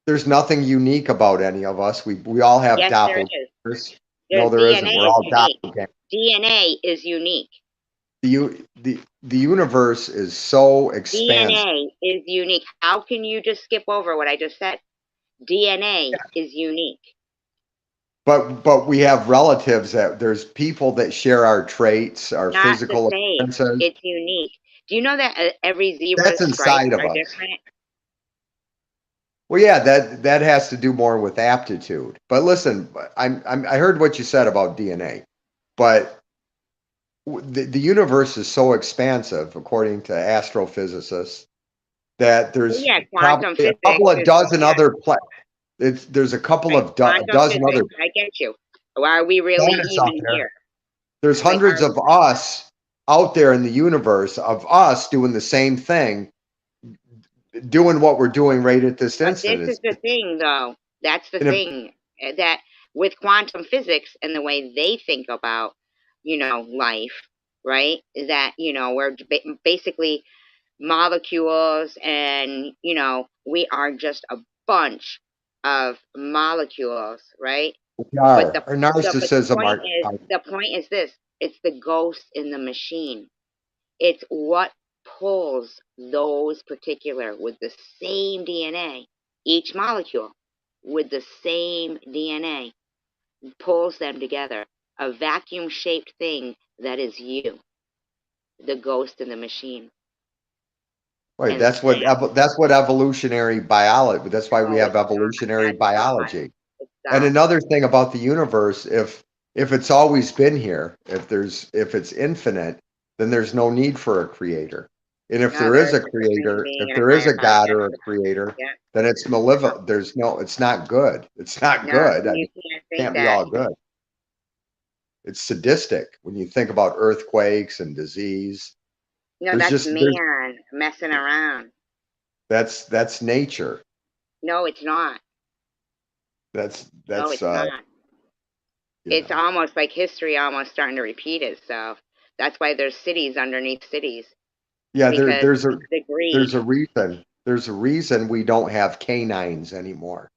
There's nothing unique about any of us. We all have Yes, there is. doppelgangers. No, There's there isn't. DNA We're is all unique. doppelgangers. DNA is unique. The universe is so expansive. DNA is unique. How can you just skip over what I just said? DNA is unique. But we have relatives that there's people that share our traits, our Not the physical same. appearances. It's unique. Do you know that every That's zebra's stripes inside of are us. different? Well, yeah, that has to do more with aptitude. But listen, I heard what you said about DNA, but the universe is so expansive, according to astrophysicists, that Well, there's yeah, quantum probably a physics couple of is dozen yeah, other there's a couple right. of a Quantum dozen other physics. I get you. Why are we really planets out even there. here? There's Like, hundreds of us out there in the universe of us doing the same thing, doing what we're doing right at this but instant. this is the thing, though. That's the And if, thing that with quantum physics and the way they think about, life, right? That we're basically molecules, and we are just a bunch of molecules, right? we But are, the our but narcissism, the point is this: it's the ghost in the machine. It's what pulls those particular with the same DNA, each molecule with the same DNA pulls them together. A vacuum shaped thing that is you, the ghost in the machine. right. And That's what evolutionary biology. That's why we no, have it's not. evolutionary That's God. biology. It's And God. another thing about the universe, if it's always been here, if it's infinite, then there's no need for a creator. And if No, there is there's a a supreme creator, being if and a there is higher a power. God Yeah, or a creator, yeah. then it's malevolent. It's not good. It's not No, good. I mean, you can't it think can't be that. all good. It's sadistic when you think about earthquakes and disease. No, There's that's just there's man messing around. that's nature. No, it's not. That's No, that's it's not. you It's know. almost like history almost starting to repeat itself. That's why there's cities underneath cities, Yeah, because it's the greed. there's a reason we don't have canines anymore.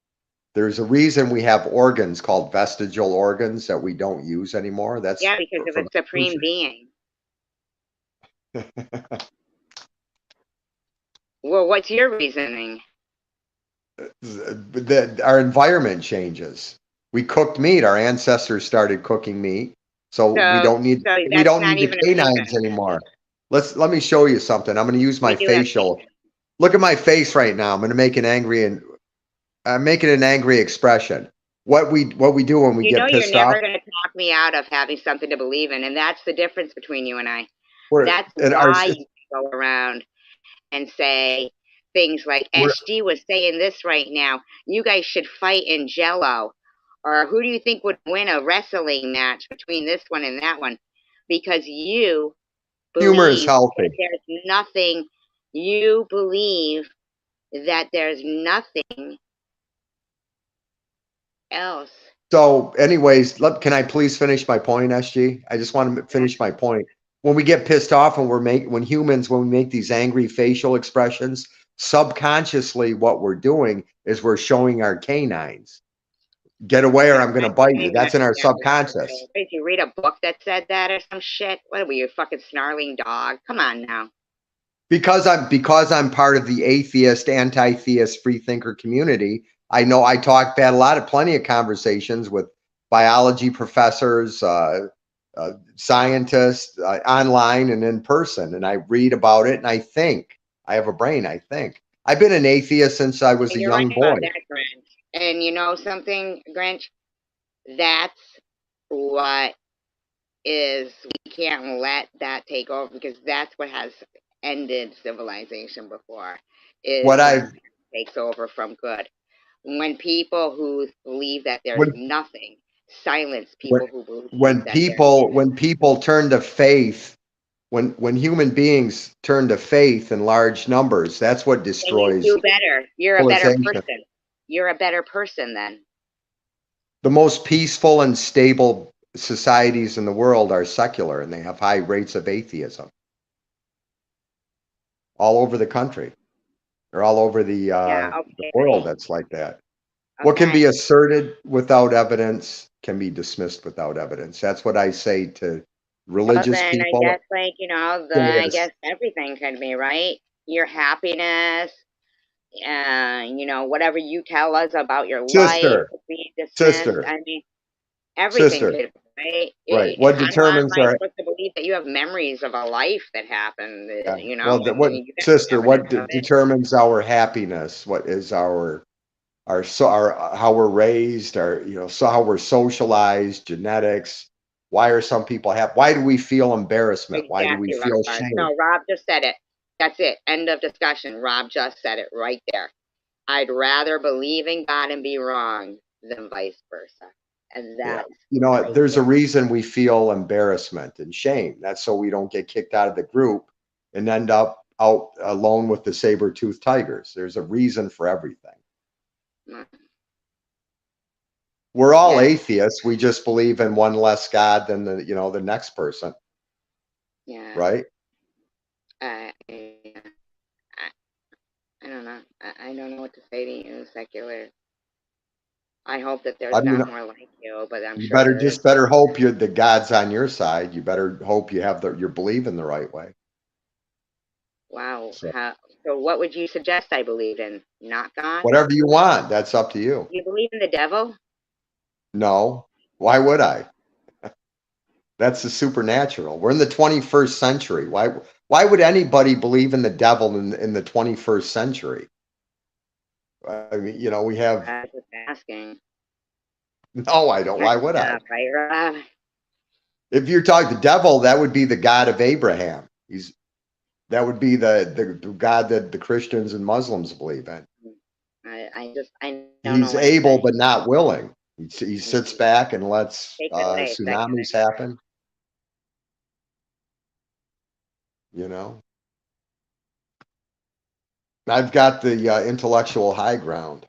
There's a reason we have organs called vestigial organs that we don't use anymore. That's Yeah, because of from a supreme evolution. being. Well, what's your reasoning? Our environment changes. We cooked meat. Our ancestors started cooking meat, so So, so we that's don't not need the even a canines reason. anymore. Let me show you something. I'm going to use We my do have facial. Look at my face right now. I'm going to make an angry and I'm making an angry expression. What we do when we You know, get you're pissed off. never going to talk me out of having something to believe in, and that's the difference between you and I. We're That's and our why you go around and say things like we're SG was saying this right now. You guys should fight in Jello, or who do you think would win a wrestling match between this one and that one? Because you humor is believe that healthy. there's nothing. You believe that there's nothing else. So, anyways, can I please finish my point, SG? I just want to finish my point. When we get pissed off and when we make these angry facial expressions, subconsciously what we're doing is we're showing our canines. Get away or I'm going to bite you. That's in our subconscious. Did you read a book that said that or some shit? What were you, a fucking snarling dog? Come on now. Because I'm part of the atheist, anti-theist, free thinker community. I know I talk had plenty of conversations with biology professors, scientists, online and in person, and I read about it and I think. I have a brain. I think. I've been an atheist since I was a You're right young boy. about that, Grinch. And you know something, Grinch? That's what is we can't let that take over, because that's what has ended civilization before, is What when I it takes over from good. When people who believe that there's when nothing silence when people who believe that there is. when people turn to faith, when human beings turn to faith in large numbers, that's what Then you destroys do better. You're a better civilization. person. You're a better person then. The most peaceful and stable societies in the world are secular, and they have high rates of atheism all over the country, or all over Yeah, the world. okay. That's like that. What can be Okay. asserted without evidence can be dismissed without evidence. That's what I say to Well, religious then I people. guess, like, I Theists. guess everything can be, right? Your happiness, whatever you tell us about your life Sister, is being dismissed. sister, I mean, everything sister. could, right? Right. What How am determines I our supposed to believe that you have memories of a life that happened, well, and what you got sister? evidence What of it? determines our happiness? What is our how we're raised? Our so how we're socialized, genetics. Why are some people happy? Why do we feel embarrassment? Why do we Exactly, feel Rob. shame? No, Rob just said it. That's it. End of discussion. Rob just said it right there. I'd rather believe in God and be wrong than vice versa. And Yeah. that's right There's a there. reason we feel embarrassment and shame. That's so we don't get kicked out of the group and end up out alone with the saber-toothed tigers. There's a reason for everything. Mm. We're all Yeah. atheists. We just believe in one less God than the next person, Yeah. right? I, I don't know. I don't know what to say to you, secular. I hope that I there's mean, not more like you, but I'm you sure better there is. just better hope the God's on your side. You better hope you have you're believing the right way. Wow. So So what would you suggest I believe in? Not God? whatever you want, that's up to you. You believe in the devil? No, why would I? That's the supernatural. We're in the 21st century. Why would anybody believe in the devil in the 21st century? I mean, we have I was just asking. no, I don't. Why would I? Right, Rob? If you're talking the devil, that would be the God of Abraham. That would be the God that the Christians and Muslims believe in. I don't know He's what to able say. but not willing. He sits back and lets Take it away, secular. tsunamis happen. You know, I've got the intellectual high ground.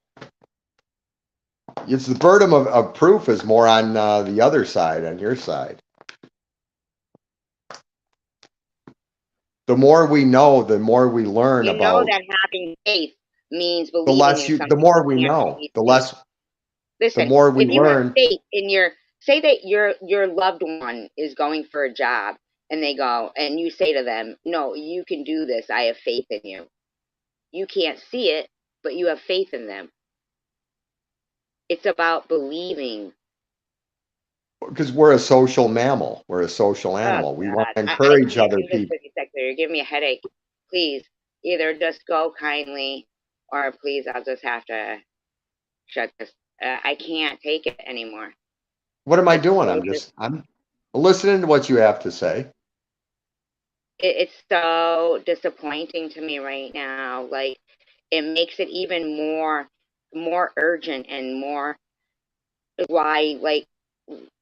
It's the burden of proof is more on the other side, on your side. The more we know, the more we learn You know about. that having faith means The believing less in the something more you we can't know, really see. the Listen, more we if you have learn. faith in say that your loved one is going for a job, and they go, and you say to them, no, you can do this, I have faith in you. You can't see it, but you have faith in them. It's about believing. Because we're a social mammal. We're a social Oh animal. We want God, to I encourage can't other do this people. with you, Secretary. You're giving me a headache. Please, either just go kindly, or please, I'll just have to shut this. I can't take it anymore. What am I It's doing? so I'm listening to what you have to say. it's so disappointing to me right now. Like, it makes it even more urgent and more why, like,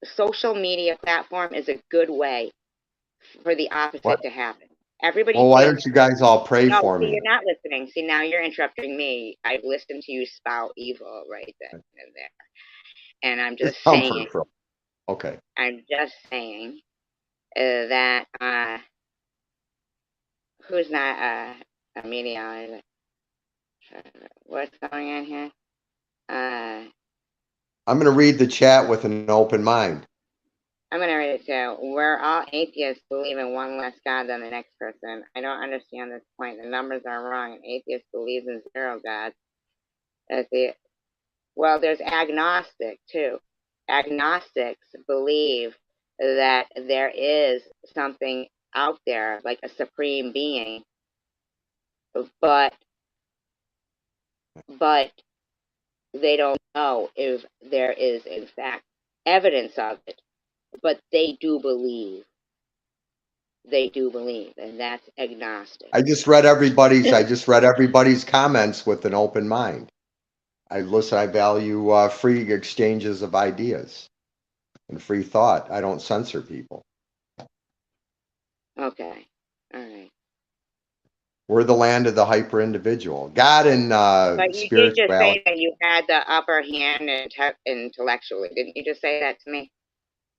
social media platform is a good way for the What? opposite to happen. Everybody Well, why thinks, don't you guys all pray no, for see, me? you're not listening. See, now you're interrupting me. I've listened to you spout evil right then and there. And It's comfort from. Okay. I'm just saying that who's not a meteorologist? What's going on here? I'm going to read the chat with an open mind. I'm going to read it too. We're all atheists believe in one less God than the next person. I don't understand this point. The numbers are wrong. An atheist believes in zero gods. Well, there's agnostic too. Agnostics believe that there is something out there, like a supreme being, but they don't know if there is in fact evidence of it. but they do believe. They do believe, and that's agnostic. I just read everybody's comments with an open mind. I value free exchanges of ideas and free thought. I don't censor people. Okay. All right. We're the land of the hyper individual. God and But you did just say spirituality. that you had the upper hand intellectually. Didn't you just say that to me?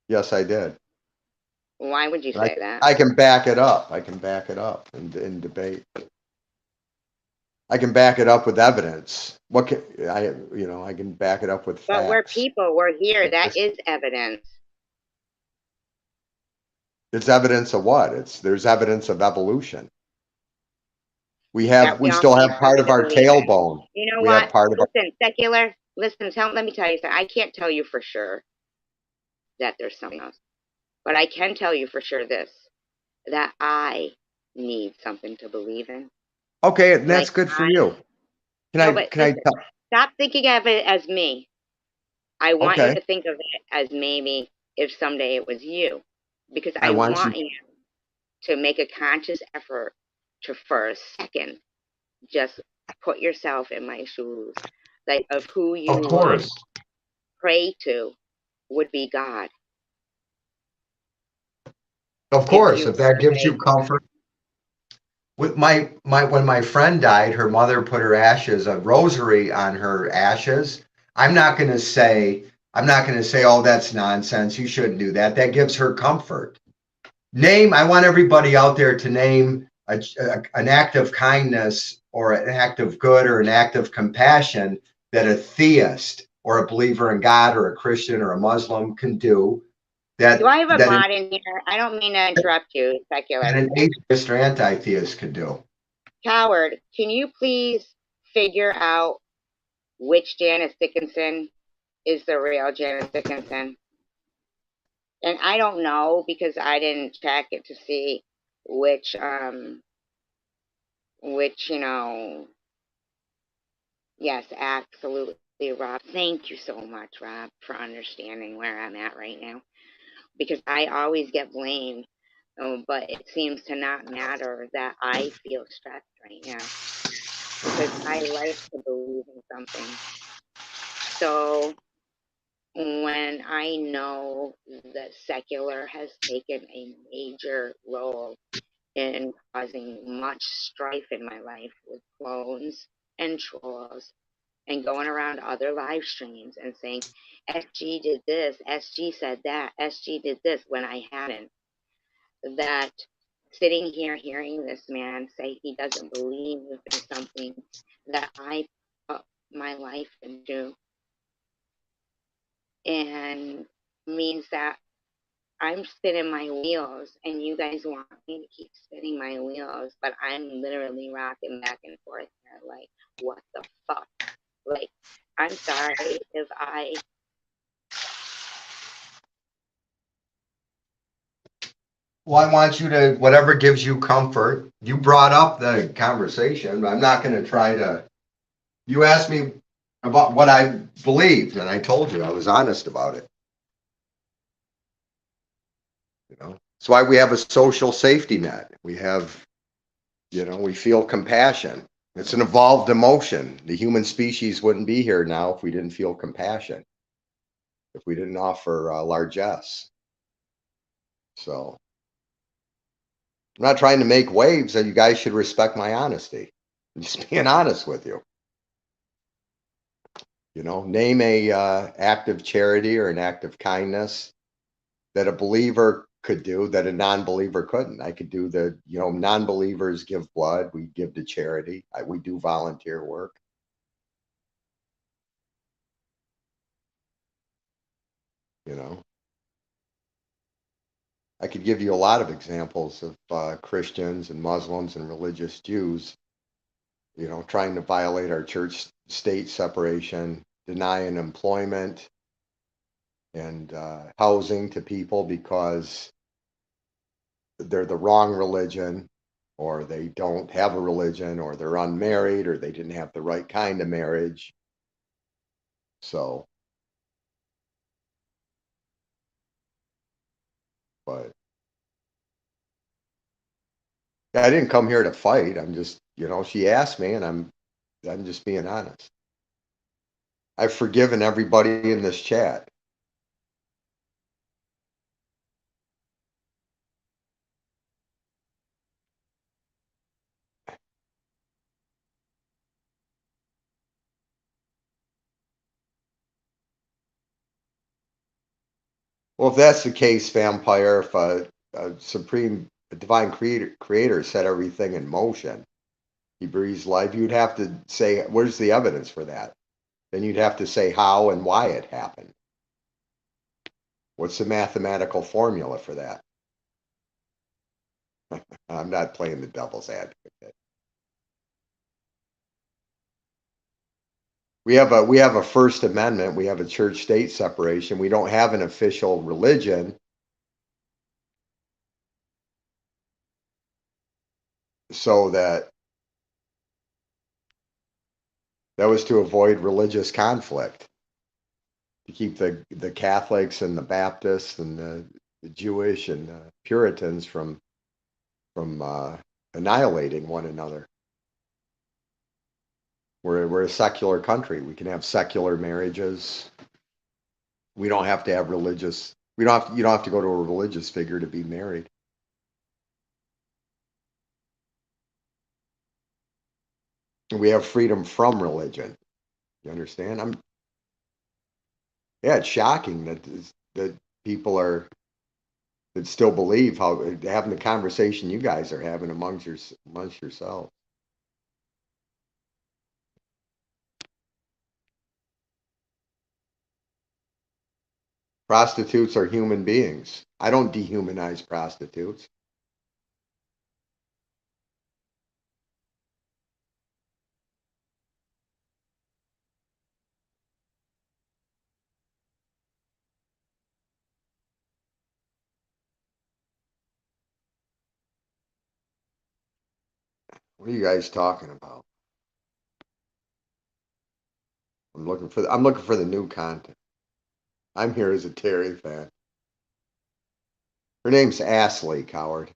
Yes, I did. Why would you And say that? I can back it up. I can back it up in debate. I can back it up with evidence. What can I can back it up with But we're facts. people. We're here. That is evidence. It's evidence of what? There's evidence of evolution. We That we all still need have part something of to our believe in. tailbone. You know We have what? part of our, Listen, secular. Listen, let me tell you something. I can't tell you for sure that there's something else. But I can tell you for sure this, that I need something to believe in. okay, and that's Like good for you. Can I tell? Stop thinking of it as me. I want you Okay. to think of it as maybe if someday it was you. Because I I want you. want you to make a conscious effort to, for a second, just put yourself in my shoes. Like, of who you Of course. pray to would be God. Of course, if that gives you comfort. With when my friend died, her mother put her ashes, a rosary on her ashes. I'm not going to say, oh, that's nonsense. You shouldn't do that. That gives her comfort. I want everybody out there to name an act of kindness or an act of good or an act of compassion that a theist or a believer in God or a Christian or a Muslim can do. Do I have a mod in here? I don't mean to interrupt you, secular. That an atheist or anti-theist could do. Coward, can you please figure out which Janice Dickinson is the real Janice Dickinson? And I don't know because I didn't check it to see which yes, absolutely, Rob. Thank you so much, Rob, for understanding where I'm at right now. Because I always get blamed, but it seems to not matter that I feel stressed right now. Because I like to believe in something. So when I know that secular has taken a major role in causing much strife in my life with clones and trolls and going around other live streams and saying, SG did this, SG said that, SG did this when I hadn't. That sitting here hearing this man say he doesn't believe in something that I put my life into, and means that I'm spinning my wheels and you guys want me to keep spinning my wheels, but I'm literally rocking back and forth here like, what the fuck? Like, I'm sorry if Well, I want you to, whatever gives you comfort. You brought up the conversation, but I'm not going to try to. You asked me about what I believed, and I told you I was honest about it. That's why we have a social safety net. We have, we feel compassion. It's an evolved emotion. The human species wouldn't be here now if we didn't feel compassion, if we didn't offer largesse. So I'm not trying to make waves, and you guys should respect my honesty. I'm just being honest with you. Name a act of charity or an act of kindness that a believer could do that a non-believer couldn't. I could do non-believers give blood. We give to charity. We do volunteer work. I could give you a lot of examples of Christians and Muslims and religious Jews, trying to violate our church-state separation, denying employment and housing to people because they're the wrong religion, or they don't have a religion, or they're unmarried, or they didn't have the right kind of marriage. So but I didn't come here to fight. I'm just, she asked me, and I'm just being honest. I've forgiven everybody in this chat. Well, if that's the case, Vampire, if a divine creator set everything in motion, he breathes life, you'd have to say, where's the evidence for that? Then you'd have to say how and why it happened. What's the mathematical formula for that? I'm not playing the devil's advocate. We have a First Amendment. We have a church-state separation. We don't have an official religion. So that was to avoid religious conflict, to keep the Catholics and the Baptists and the Jewish and the Puritans from annihilating one another. We're a secular country. We can have secular marriages. We don't have to have religious. You don't have to go to a religious figure to be married. We have freedom from religion. You understand? It's shocking that people that still believe how having the conversation you guys are having amongst yourselves. Prostitutes are human beings. I don't dehumanize prostitutes. What are you guys talking about? I'm looking for the new content. I'm here as a Terry fan. Her name's Ashley, coward.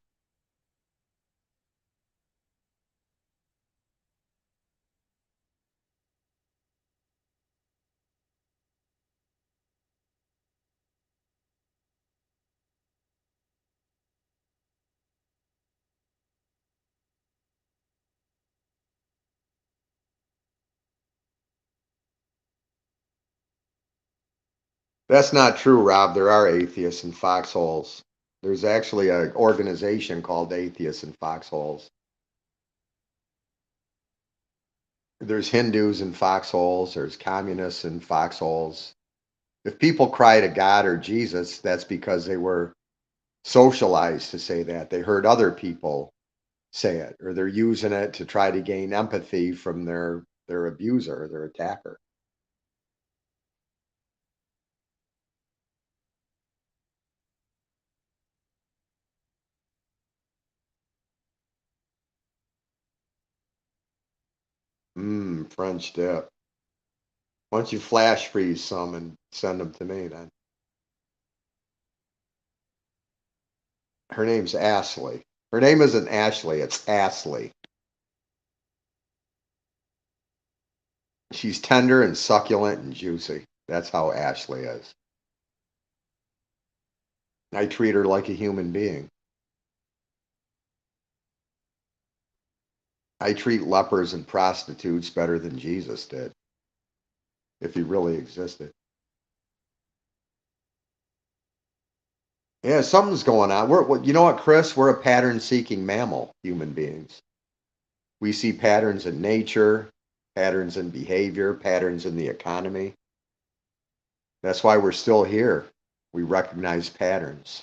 That's not true, Rob. There are atheists in foxholes. There's actually an organization called Atheists in Foxholes. There's Hindus in foxholes. There's communists in foxholes. If people cry to God or Jesus, that's because they were socialized to say that. They heard other people say it, or they're using it to try to gain empathy from their abuser, their attacker. French dip. Why don't you flash freeze some and send them to me then? Her name's Ashley. Her name isn't Ashley, it's Ashley. She's tender and succulent and juicy. That's how Ashley is. I treat her like a human being. I treat lepers and prostitutes better than Jesus did, if he really existed. Yeah, something's going on. You know what, Chris? We're a pattern-seeking mammal, human beings. We see patterns in nature, patterns in behavior, patterns in the economy. That's why we're still here. We recognize patterns.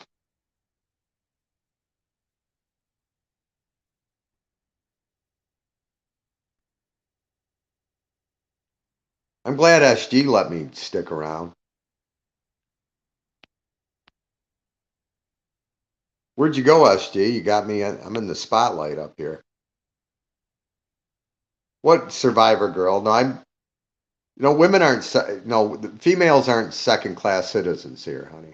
I'm glad SG let me stick around. Where'd you go, SG? You got me. I'm in the spotlight up here. What Survivor girl? No, women aren't. Females aren't second-class citizens here, honey.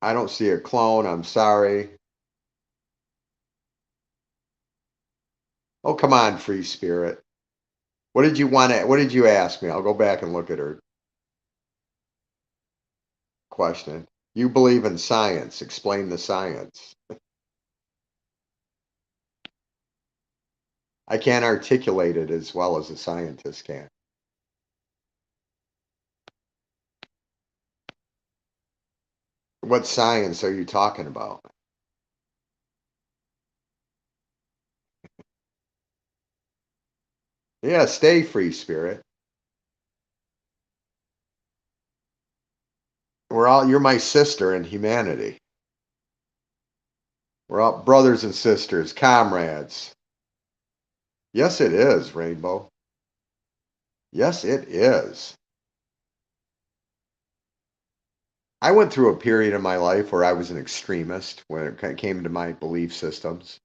I don't see a clone. I'm sorry. Oh, come on, free spirit. What did you want to, what did you ask me? I'll go back and look at her question. You believe in science. Explain the science. I can't articulate it as well as a scientist can. What science are you talking about? Yeah, stay free spirit. You're my sister in humanity. We're all brothers and sisters, comrades. Yes, it is, Rainbow. Yes, it is. I went through a period in my life where I was an extremist when it came to my belief systems.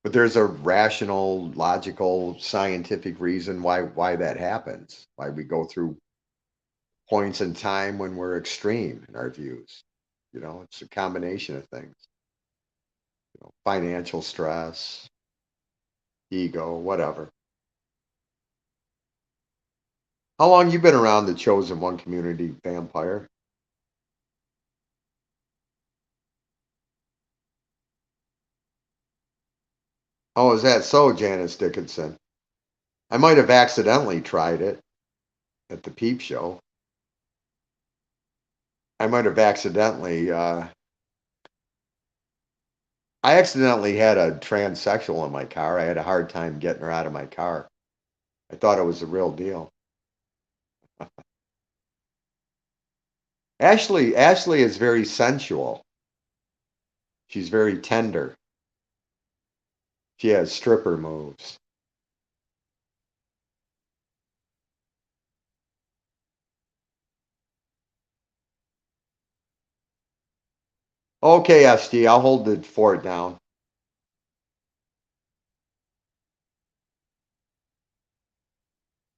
But there's a rational, logical, scientific reason why that happens. Why we go through points in time when we're extreme in our views. It's a combination of things. Financial stress, ego, whatever. How long you been around the chosen one community, Vampire? Oh, is that so, Janice Dickinson? I might have accidentally tried it at the Peep Show. I might have accidentally. I accidentally had a transsexual in my car. I had a hard time getting her out of my car. I thought it was the real deal. Ashley is very sensual. She's very tender. She has stripper moves. Okay, SD, I'll hold the fort down.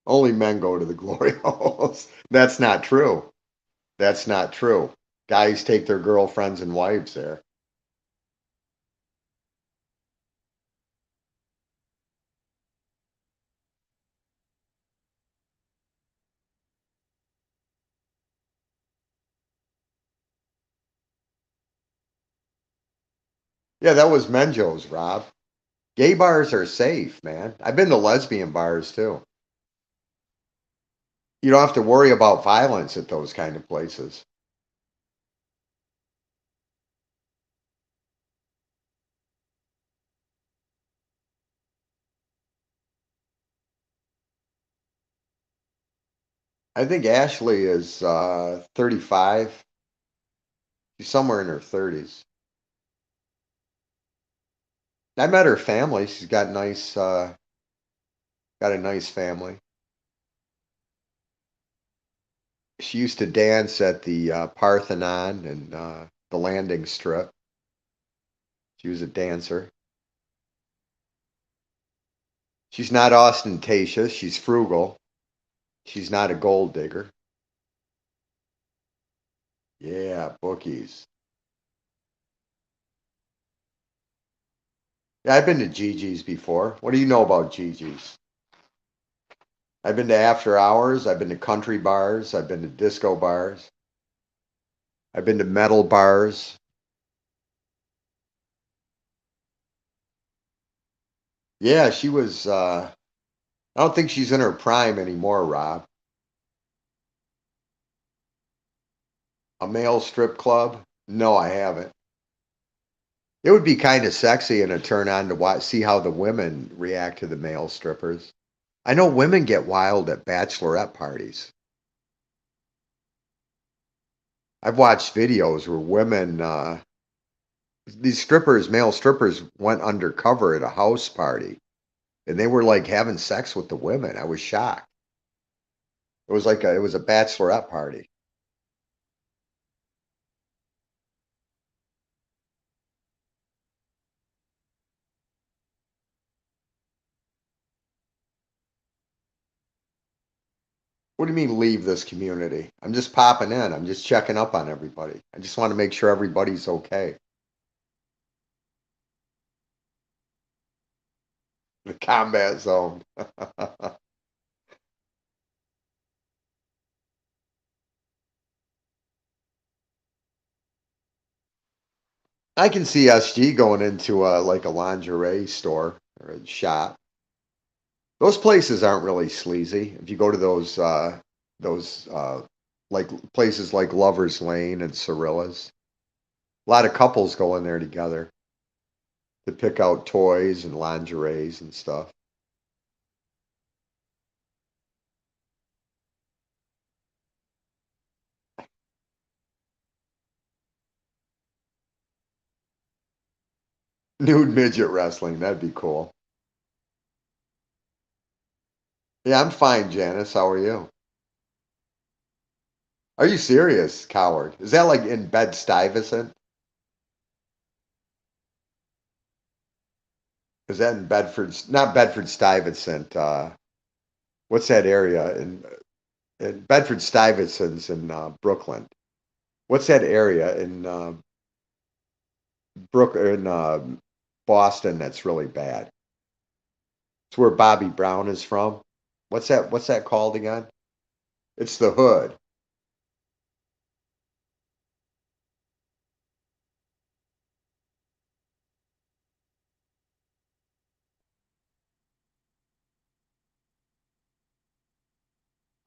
Only men go to the glory holes. That's not true. That's not true. Guys take their girlfriends and wives there. Yeah, that was Menjo's, Rob. Gay bars are safe, man. I've been to lesbian bars too. You don't have to worry about violence at those kind of places. I think Ashley is 35. She's somewhere in her 30s. I met her family. She's got a nice family. She used to dance at the Parthenon and the landing strip. She was a dancer. She's not ostentatious. She's frugal. She's not a gold digger. Yeah, bookies. Yeah, I've been to Gigi's before. What do you know about Gigi's? I've been to after hours. I've been to country bars. I've been to disco bars. I've been to metal bars. Yeah, she was. I don't think she's in her prime anymore, Rob. A male strip club? No, I haven't. It would be kind of sexy and a turn on to watch, see how the women react to the male strippers. I know women get wild at bachelorette parties. I've watched videos where women, these strippers, male strippers, went undercover at a house party and they were like having sex with the women. I was shocked. It was a bachelorette party. What do you mean leave this community? I'm just popping in. I'm just checking up on everybody. I just want to make sure everybody's okay. The combat zone. I can see SG going into like a lingerie store or a shop. Those places aren't really sleazy. If you go to those like places like Lover's Lane and Cirilla's, a lot of couples go in there together to pick out toys and lingeries and stuff. Nude midget wrestling, that'd be cool. Yeah, I'm fine, Janice. How are you? Are you serious, coward? Is that like in Bed-Stuyvesant? Is that in Bedford? Not Bedford-Stuyvesant. What's that area in Bedford-Stuyvesant's in Brooklyn? What's that area in Boston that's really bad? It's where Bobby Brown is from. What's that called again? It's the Hood.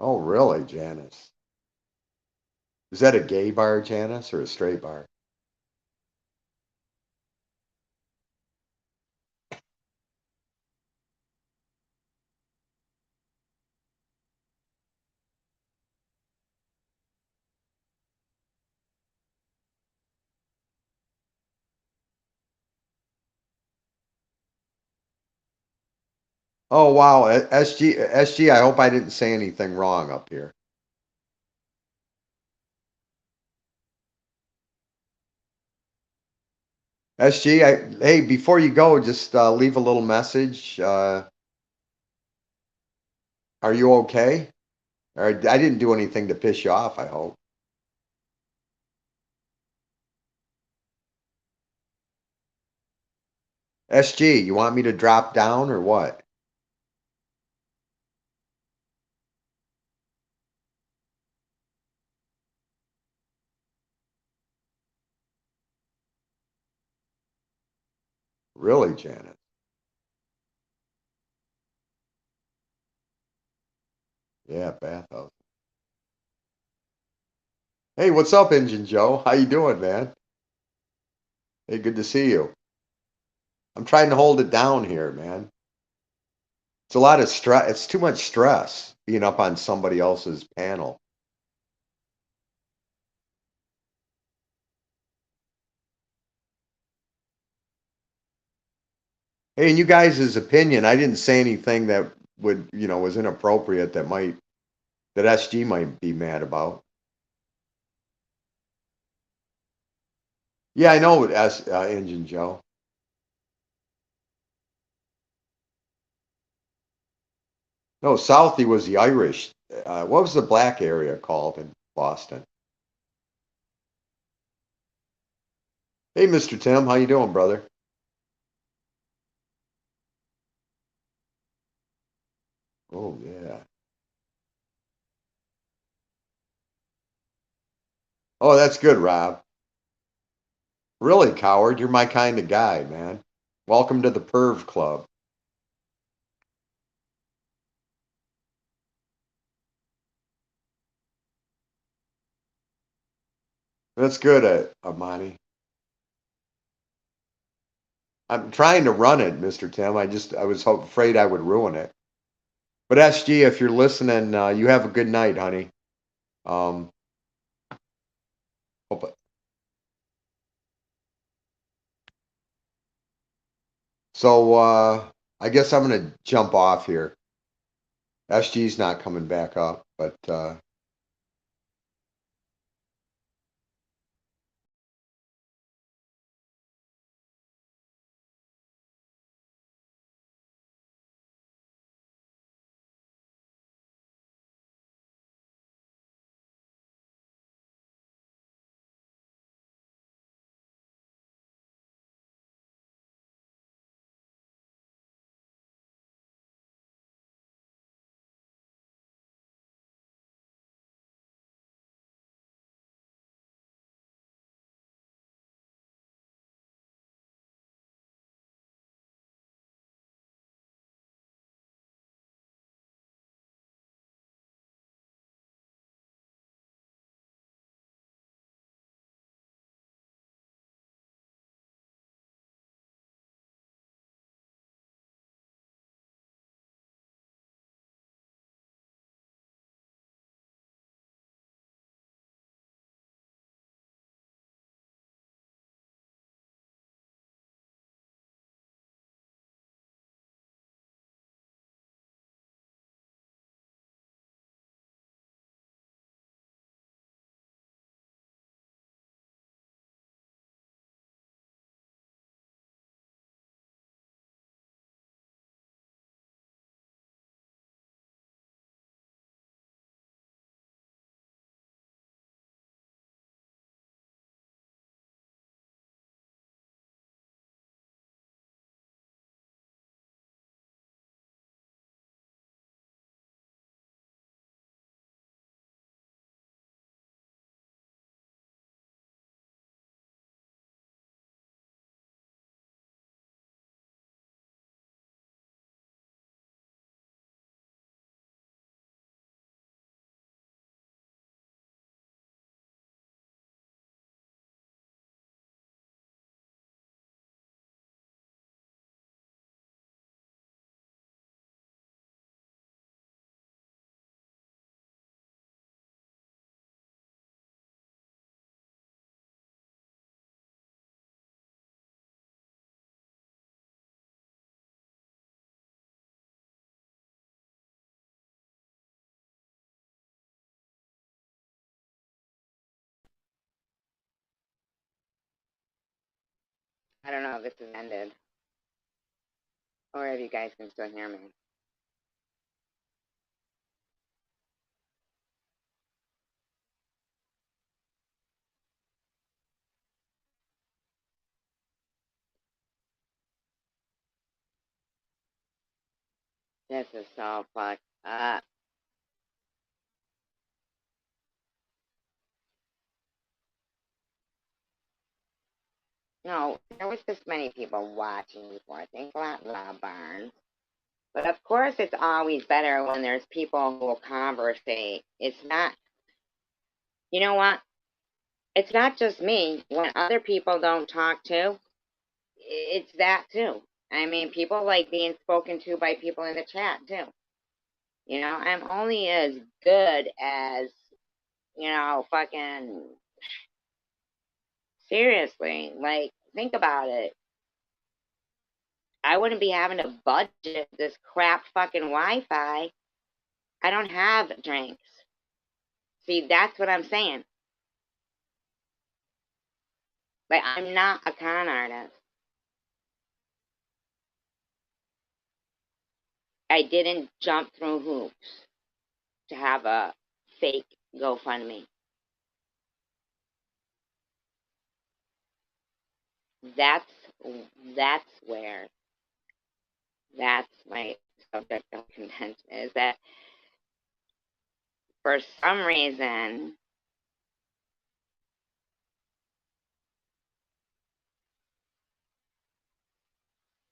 Oh, really, Janice? Is that a gay bar, Janice, or a straight bar? Oh, wow. SG, I hope I didn't say anything wrong up here. SG, hey, before you go, just leave a little message. Are you okay? Or I didn't do anything to piss you off, I hope. SG, you want me to drop down or what? Really, Janet? Yeah, bathhouse. Hey, what's up, Engine Joe? How you doing, man? Hey, good to see you. I'm trying to hold it down here, man. It's a lot of stress. It's too much stress being up on somebody else's panel. Hey, in you guys' opinion, I didn't say anything that would, was inappropriate that SG might be mad about. Yeah, I know, Engine Joe. No, Southie was the Irish. What was the black area called in Boston? Hey, Mr. Tim, how you doing, brother? Oh, yeah. Oh, that's good, Rob. Really, coward, you're my kind of guy, man. Welcome to the Perv Club. That's good, Amani. I'm trying to run it, Mr. Tim. I was afraid I would ruin it. But SG, if you're listening, you have a good night, honey. Um, hope, so I guess I'm gonna jump off here. SG's not coming back up, but I don't know if this has ended. Or if you guys can still hear me. This is so fucked up. No, there was this many people watching before. I think a lot Barnes. But of course, it's always better when there's people who will conversate. It's not, you know what? It's not just me. When other people don't talk to, it's that too. I mean, people like being spoken to by people in the chat too. You know, I'm only as good as, you know, fucking seriously. Like, think about it. I wouldn't be having to budget this crap fucking Wi-Fi. I don't have drinks. See, that's what I'm saying. Like, I'm not a con artist. I didn't jump through hoops to have a fake GoFundMe. That's where that's my subject of contention is that for some reason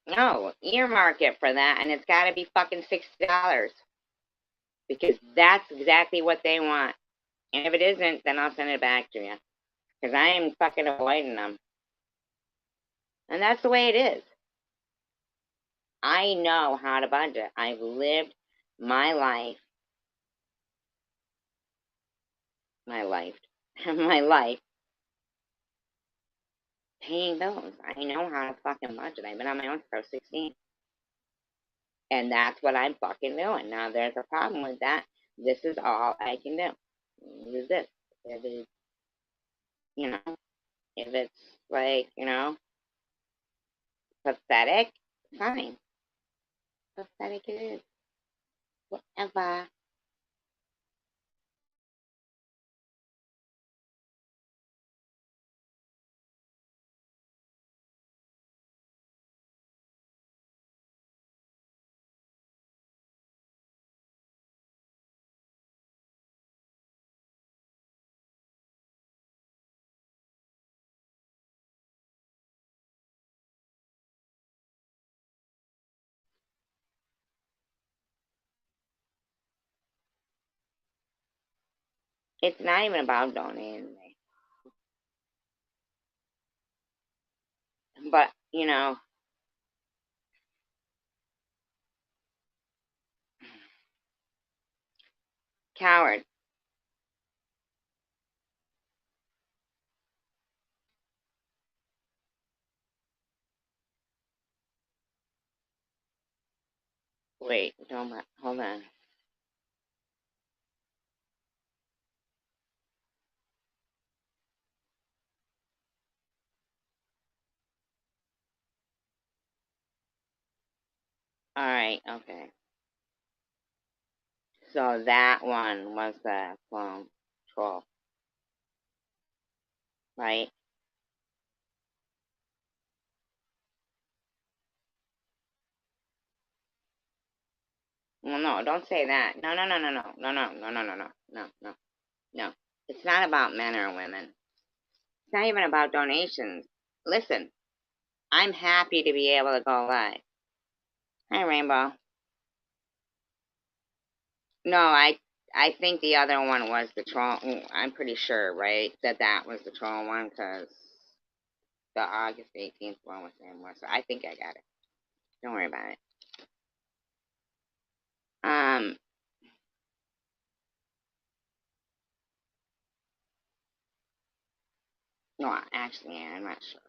no, earmark it for that and it's gotta be fucking $60 because that's exactly what they want. And if it isn't, then I'll send it back to you. Because I am fucking avoiding them. And that's the way it is. I know how to budget. I've lived my life my life paying bills. I know how to fucking budget. I've been on my own for 16. And that's what I'm fucking doing. Now, there's a problem with that. This is all I can do. Is this. If it's, you know, if it's like, you know, pathetic, fine. Pathetic it is. Whatever. It's not even about donating. But, you know, coward. Wait, don't hold on. All right, okay. So that one was the clone troll, right? Well, no, don't say that. No, no, no, no, no, no, no, no, no, no, no, no, no, no. It's not about men or women. It's not even about donations. Listen, I'm happy to be able to go live. Hi, Rainbow. No, I think the other one was the troll. I'm pretty sure, right, that was the troll one because the August 18th one was the same one. So I think I got it. Don't worry about it. No, actually, I'm not sure.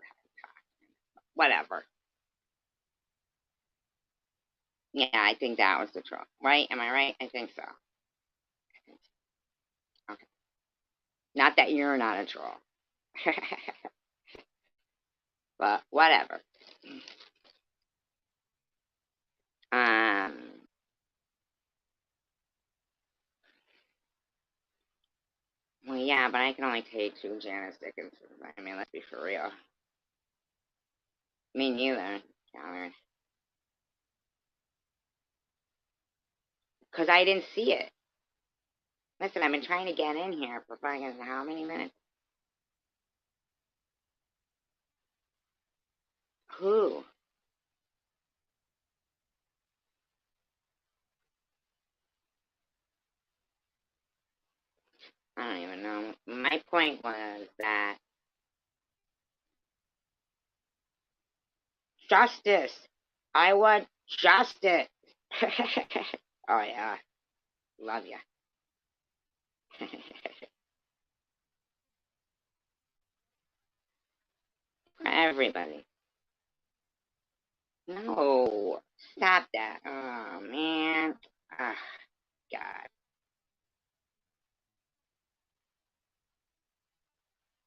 Whatever. Yeah, I think that was the troll, right? Am I right? I think so. Okay. Not that you're not a troll. But whatever. Well, yeah, but I can only take 2 Janice Dickinson. I mean, let's be for real. Me neither, Connor. Because I didn't see it. Listen, I've been trying to get in here for fucking how many minutes? Who? I don't even know. My point was that justice. I want justice. Oh, yeah. Love ya. For everybody. No. Stop that. Oh, man. Oh, God.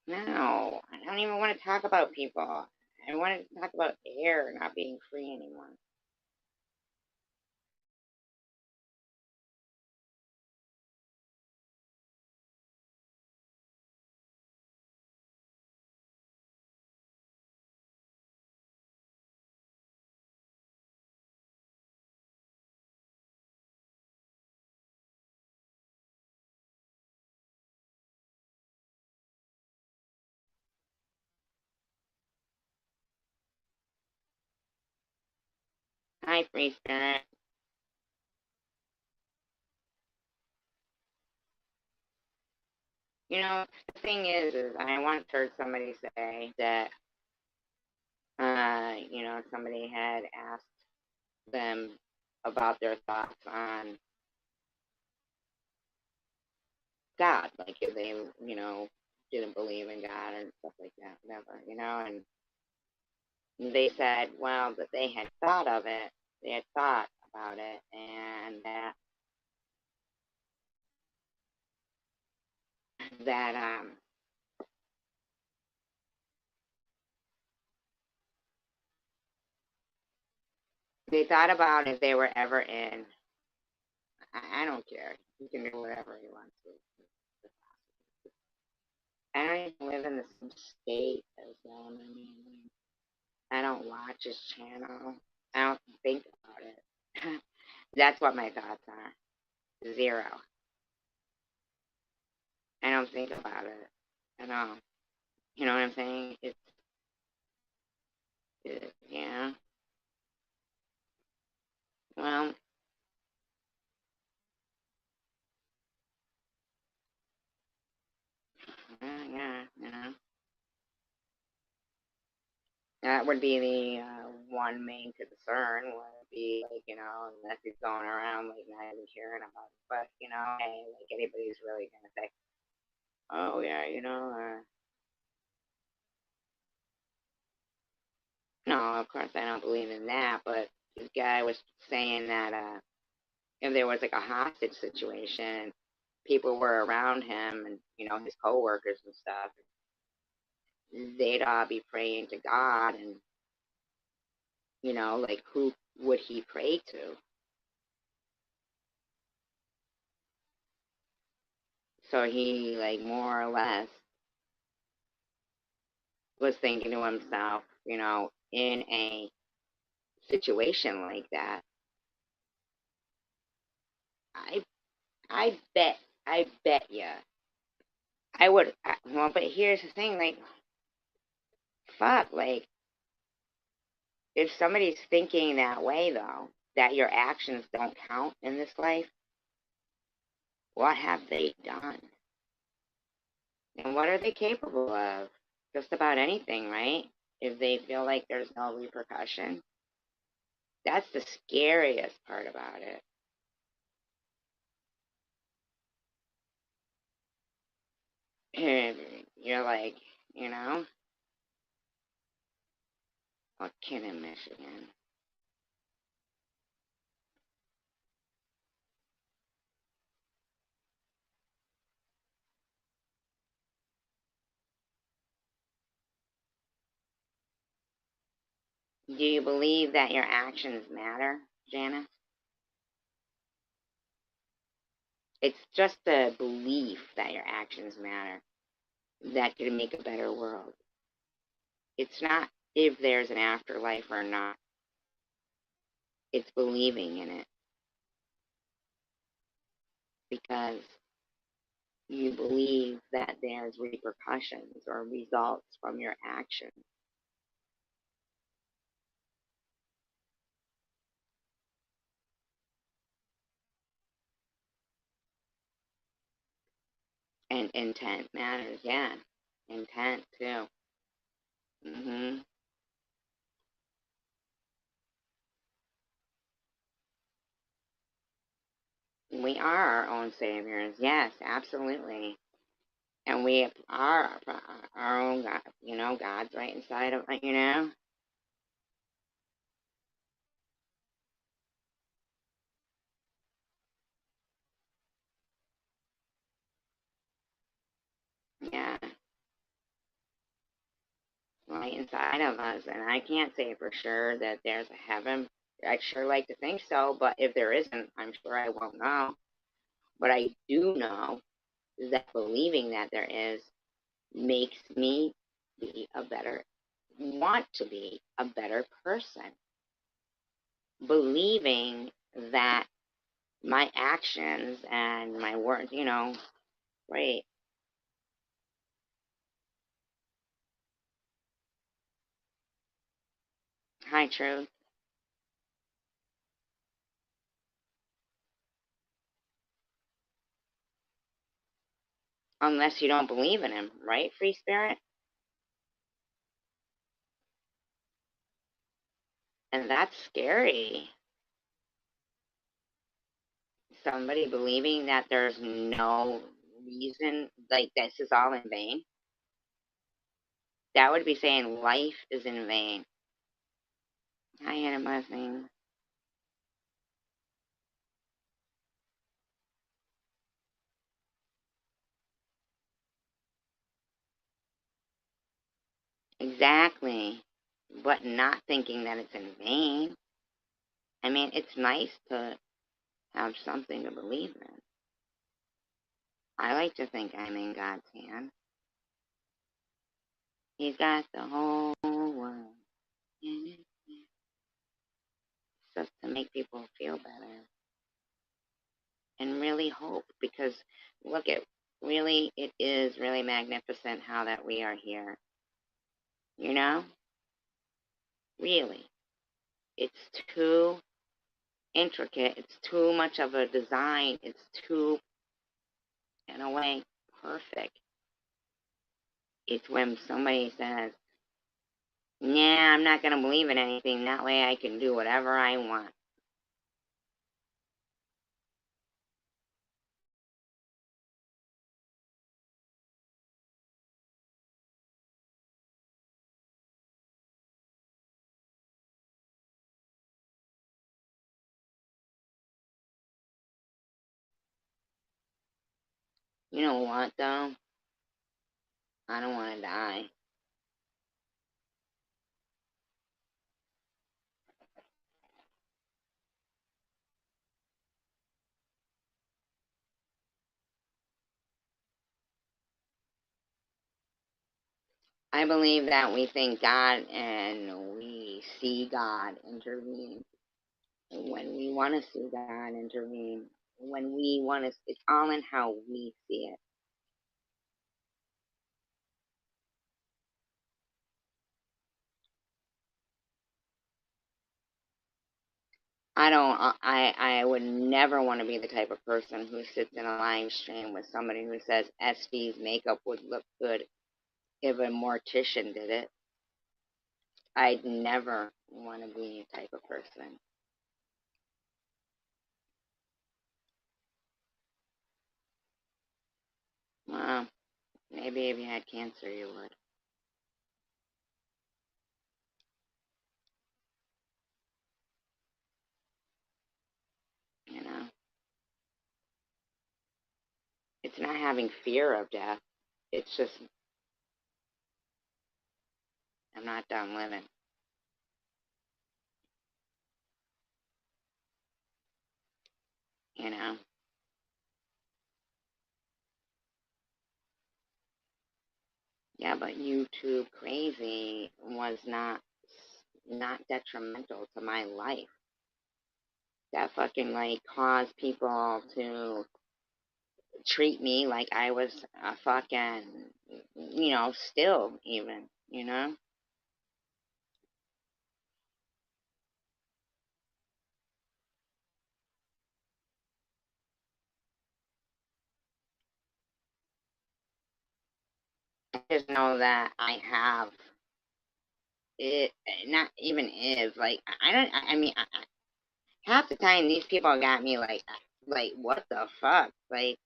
No. I don't even want to talk about people. I want to talk about air not being free anymore. Hi, Free Spirit. You know, the thing is I once heard somebody say that, somebody had asked them about their thoughts on God, like if they, didn't believe in God and stuff like that, whatever, and they said, well, that they had thought of it, they had thought about it, and that they thought about if they were ever in. I don't care. He can do whatever he wants to. I don't even live in the same state as them. I mean, I don't watch his channel. I don't think about it. That's what my thoughts are. Zero. I don't think about it at all. You know what I'm saying? Yeah. Well, yeah, that would be the one main concern would be like, unless he's going around like not even caring about it. But, hey, like anybody's really gonna say, oh yeah, no, of course I don't believe in that, but this guy was saying that if there was like a hostage situation, people were around him and, his coworkers and stuff, they'd all be praying to God and, like who would he pray to? So he like more or less was thinking to himself, in a situation like that, I I bet you I would. Well, but here's the thing, like, fuck, like, if somebody's thinking that way, though, that your actions don't count in this life, what have they done? And what are they capable of? Just about anything, right? If they feel like there's no repercussion. That's the scariest part about it. And you're like, a kid in Michigan. Do you believe that your actions matter, Janice? It's just a belief that your actions matter that could make a better world. It's not if there's an afterlife or not. It's believing in it. Because you believe that there's repercussions or results from your actions. And intent matters, yeah. Intent too. We are our own saviors, yes, absolutely. And we are our own God, God's right inside of, yeah, right inside of us. And I can't say for sure that there's a heaven. I'd sure like to think so, but if there isn't, I'm sure I won't know. But I do know that believing that there is makes me want to be a better person. Believing that my actions and my words, right. Hi, Truth. Unless you don't believe in him, right, Free Spirit? And that's scary. Somebody believing that there's no reason, like this is all in vain. That would be saying life is in vain. Hi, Hannah Muzzing. Exactly. But not thinking that it's in vain. I mean, it's nice to have something to believe in. I like to think I'm in God's hand. He's got the whole world in his hand. Just to make people feel better. And really hope, because look at, really, it is really magnificent how that we are here. Really. It's too intricate. It's too much of a design. It's too, in a way, perfect. It's when somebody says, "Yeah, I'm not going to believe in anything. That way I can do whatever I want." You know what, though? I don't want to die. I believe that we think God and we see God intervene when we want to see God intervene. When we want to, it's all in how we see it. I would never want to be the type of person who sits in a live stream with somebody who says SV's makeup would look good if a mortician did it. I'd never want to be the type of person. Well, maybe if you had cancer, you would. You know? It's not having fear of death. It's just, I'm not done living. you know. Yeah, but YouTube crazy was not detrimental to my life. That fucking like caused people to treat me like I was a fucking, still even, I just know that I have it, not even is, like, I don't, I mean, half the time these people got me like, what the fuck? Like,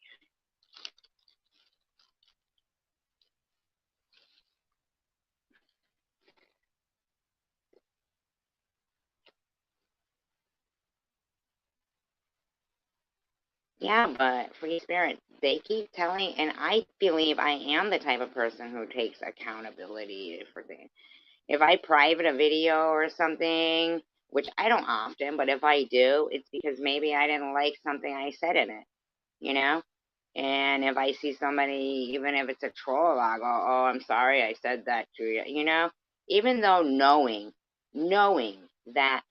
yeah, but free spirit, they keep telling, and I believe I am the type of person who takes accountability for things. If I private a video or something, which I don't often, but if I do, it's because maybe I didn't like something I said in it, you know? And if I see somebody, even if it's a troll, I'll go, oh, I'm sorry I said that to you, Even though knowing that,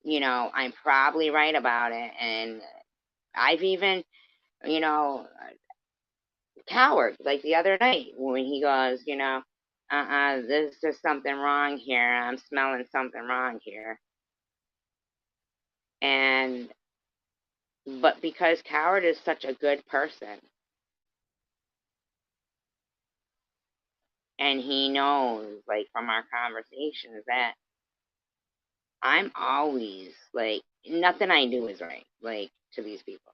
I'm probably right about it. And I've even, you know, coward, like the other night when he goes, there's just something wrong here. I'm smelling something wrong here. And, but because Coward is such a good person, and he knows, like, from our conversations that I'm always, like, nothing I do is right, like, to these people.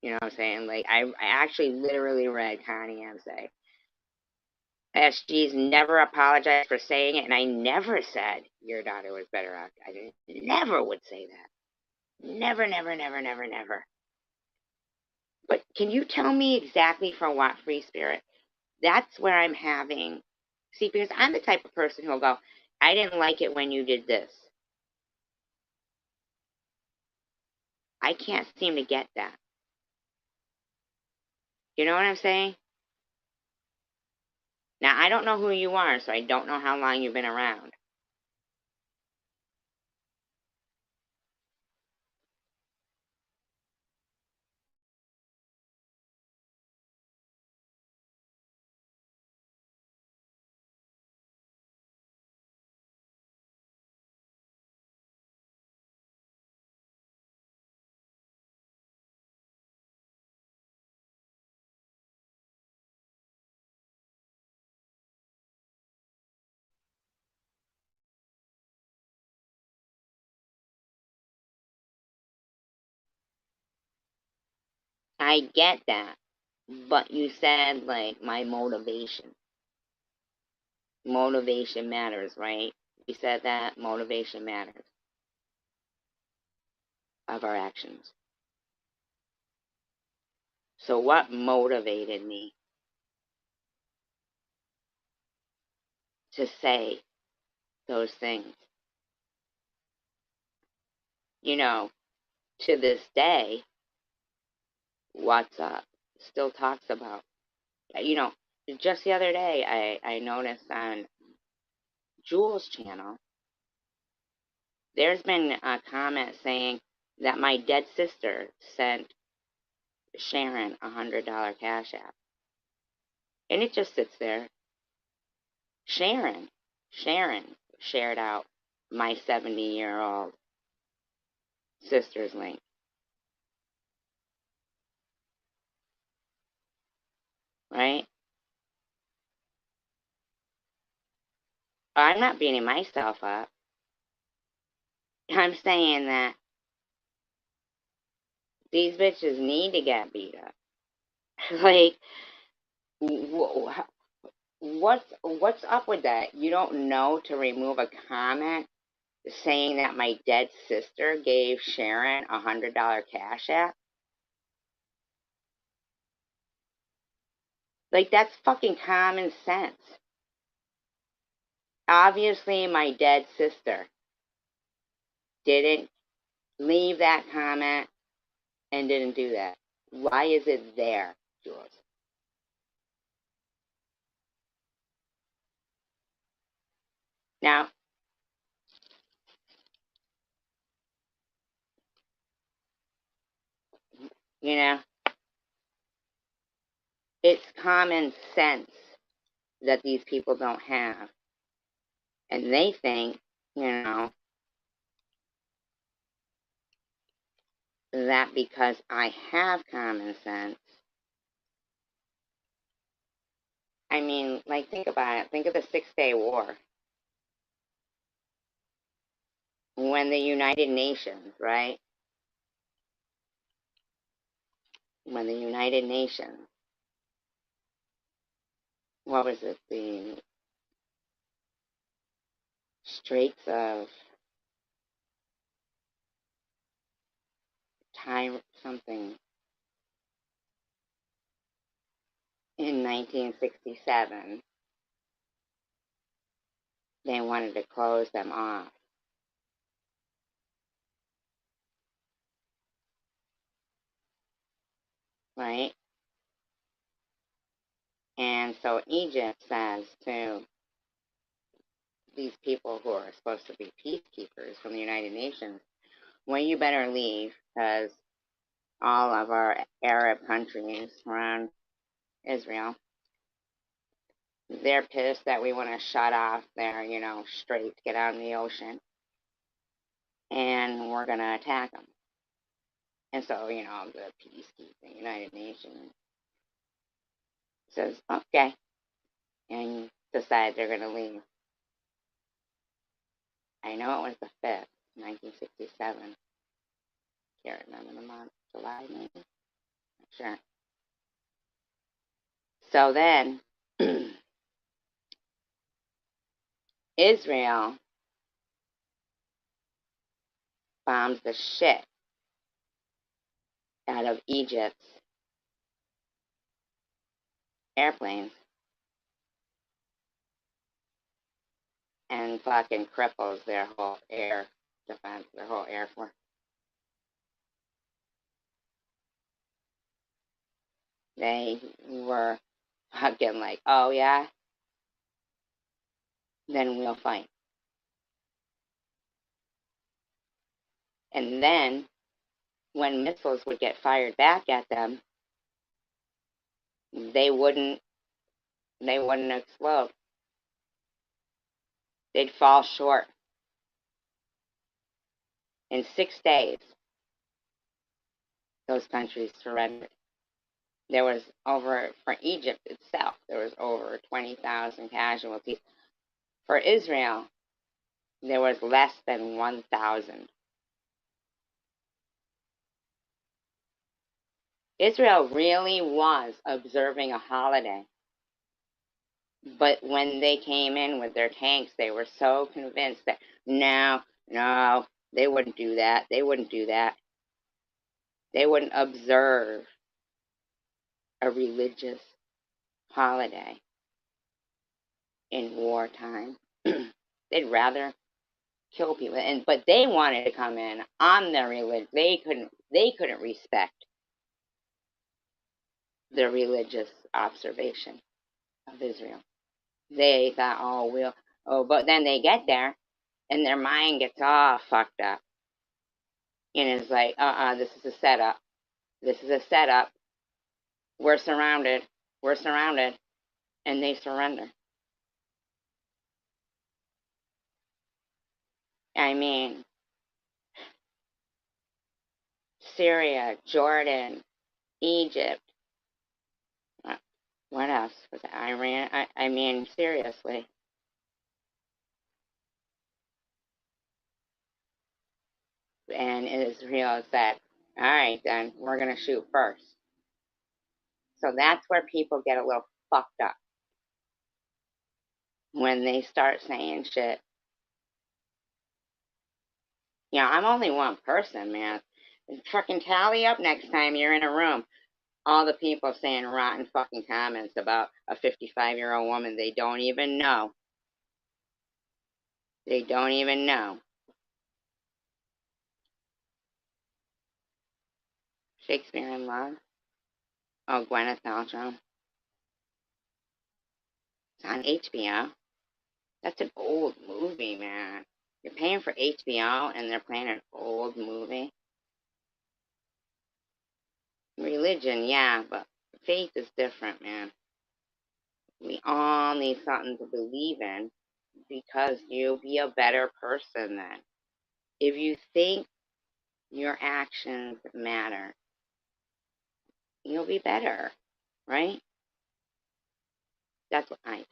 You know what I'm saying? Like, I actually literally read Connie M say, SG's never apologized for saying it, and I never said your daughter was better off. I never would say that. Never, never, never, never, never. But can you tell me exactly for what, free spirit? That's where I'm having. See, because I'm the type of person who'll go, I didn't like it when you did this. I can't seem to get that. You know what I'm saying? Now, I don't know who you are, so I don't know how long you've been around. I get that. But you said, like, my motivation. Motivation matters, right? You said that motivation matters of our actions. So what motivated me to say those things? To this day, what's up still talks about. Just the other day, I noticed on Jules' channel, there's been a comment saying that my dead sister sent Sharon $100 Cash App. And it just sits there. Sharon shared out my 70-year-old sister's link. Right? I'm not beating myself up. I'm saying that these bitches need to get beat up. Like, what's up with that? You don't know to remove a comment saying that my dead sister gave Sharon $100 Cash App? Like, that's fucking common sense. Obviously, my dead sister didn't leave that comment and didn't do that? Why is it there, Jules? Now, you know, it's common sense that these people don't have. And they think, that because I have common sense, I mean, like, think about it. Think of the 6-Day War. When the United Nations, right? When the United Nations, what was it? The Straits of Time, something, in 1967, they wanted to close them off. Right? And so Egypt says to these people who are supposed to be peacekeepers from the United Nations, well, you better leave, because all of our Arab countries around Israel, they're pissed that we want to shut off their, strait, get out in the ocean, and we're going to attack them. And so, the peacekeeping United Nations says, okay, and decide they're going to leave. I know it was the 5th, 1967. Can't remember the month. July, maybe? Not sure. So then, Israel bombs the shit out of Egypt's airplanes and fucking cripples their whole air defense, their whole air force. They were fucking like, oh yeah, then we'll fight. And then, when missiles would get fired back at them, they wouldn't explode. They'd fall short. In 6 days, those countries surrendered. There was for Egypt itself, there was over 20,000 casualties. For Israel, there was less than 1,000. Israel really was observing a holiday. But when they came in with their tanks, they were so convinced that, no, they wouldn't do that. They wouldn't do that. They wouldn't observe a religious holiday in wartime. They'd rather kill people. But they wanted to come in on their religion. They couldn't respect the religious observation of Israel. They thought, but then they get there and their mind gets all fucked up. And it's like, this is a setup. This is a setup. We're surrounded. And they surrender. I mean, Syria, Jordan, Egypt. What else? Was it Iran? I mean, seriously. And Israel said, all right, then, we're going to shoot first. So that's where people get a little fucked up. When they start saying shit. I'm only one person, man. Fucking tally up next time you're in a room. All the people saying rotten fucking comments about a 55-year-old woman they don't even know. They don't even know. Shakespeare in Love. Oh, Gwyneth Paltrow. It's on HBO. That's an old movie, man. You're paying for HBO and they're playing an old movie. Religion, yeah, but faith is different, man. We all need something to believe in because you'll be a better person then. If you think your actions matter, you'll be better, right? That's what I think.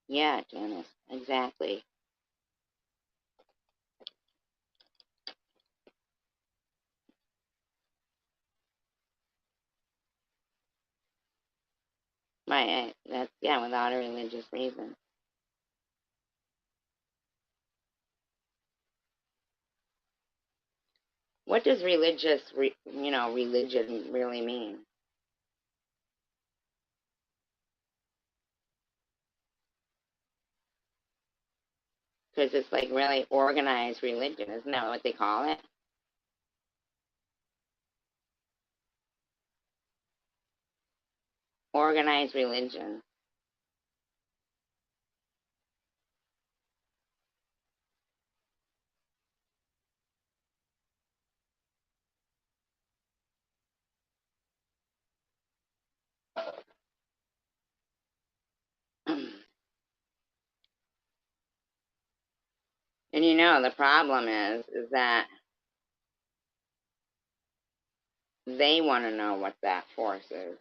Yeah, Janice, exactly. That's, yeah, without a religious reason. What does religion really mean? Because it's like really organized religion, isn't that what they call it? Organized religion. And the problem is that they want to know what that force is,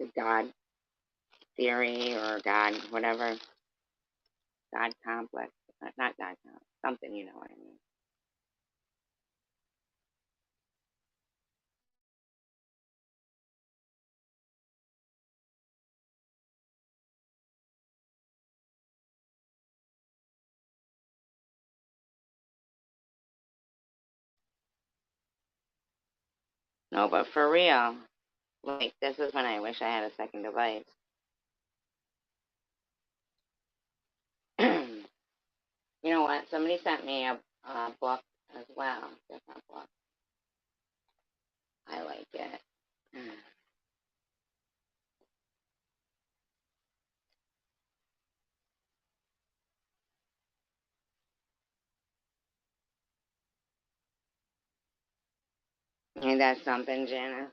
the God theory or God, whatever, God complex, not God complex, something, you know what I mean. No, but for real, like, this is when I wish I had a second device. You know what? Somebody sent me a book as well, different book. I like it. Ain't that something, Janice?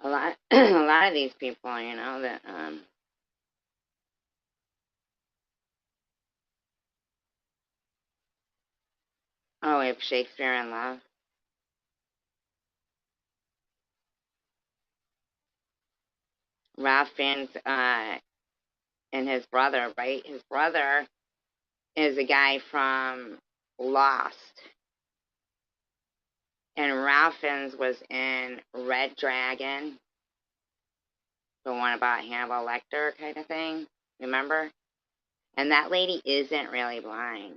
A lot, a lot of these people, that oh, if Shakespeare in Love, Ralph Fiennes, and his brother, right? His brother is a guy from Lost, and Ralph Fiennes was in Red Dragon, the one about Hannibal Lecter kind of thing. Remember? And that lady isn't really blind.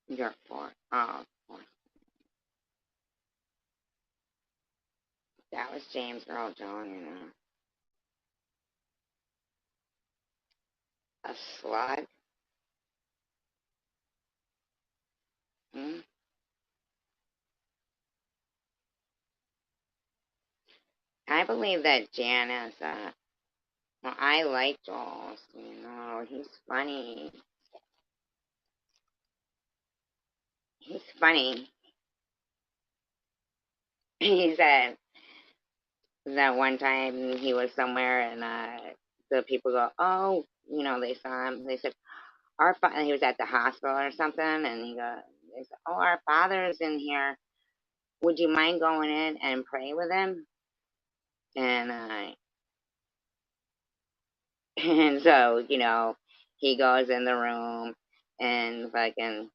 You're for oh, that was James Earl Jones, A slug? Hmm? I believe that Janice, well, I like Joel, you know, he's funny. He's funny. He said that one time he was somewhere and the people go, oh, you know, they saw him. They said, and he was at the hospital or something, and they said, oh, our father's in here. Would you mind going in and pray with him? And and so, you know, he goes in the room and fucking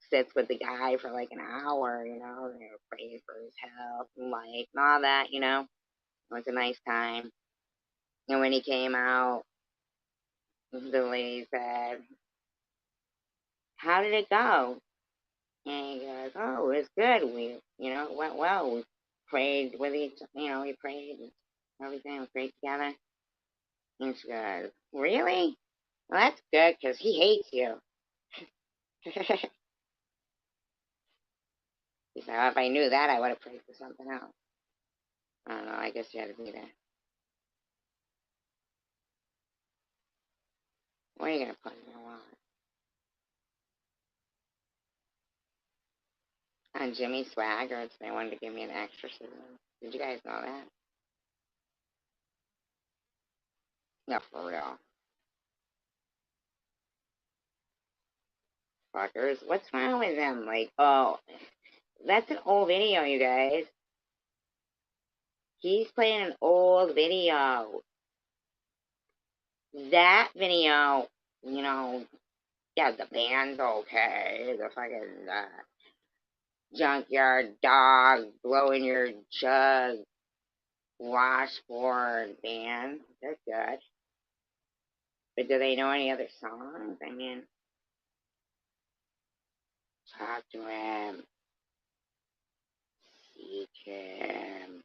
sits with the guy for like an hour, you know, they pray for his health and life and all that, you know. It was a nice time. And when he came out, the lady said, how did it go? And he goes, oh, it was good. We, you know, it went well. We prayed with each, you know, we prayed and everything. We prayed together. And she goes, really? Well, that's good because he hates you. He said, well, if I knew that, I would have prayed for something else. I don't know. I guess you had to be there. What are you going to put in your wallet? On Jimmy Swaggart, they wanted to give me an exorcism. Did you guys know that? No, for real. Fuckers. What's wrong with them? Like, oh, that's an old video, you guys. He's playing an old video. That video, you know, yeah, the band's okay. The fucking junkyard dog blowing your jug washboard band, they're good. But do they know any other songs? I mean, talk to him. Seek him.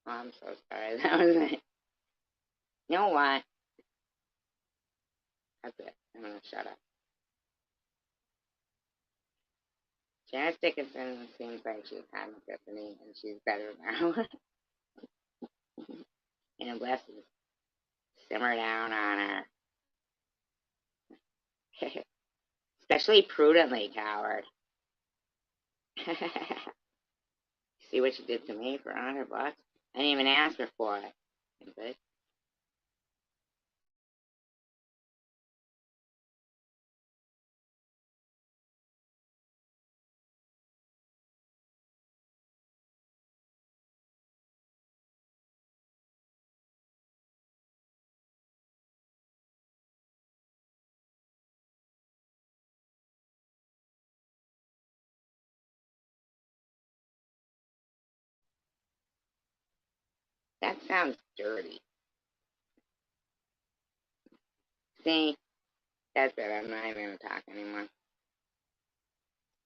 Oh, I'm so sorry. That was it. You know what? That's it. I'm gonna shut up. Janice Dickinson seems like she's had an epiphany and she's better now. And blessings simmer down on her. Especially prudently, coward. See what she did to me for $100? I didn't even ask her for it. But that sounds dirty. See, that's it. I'm not even going to talk anymore.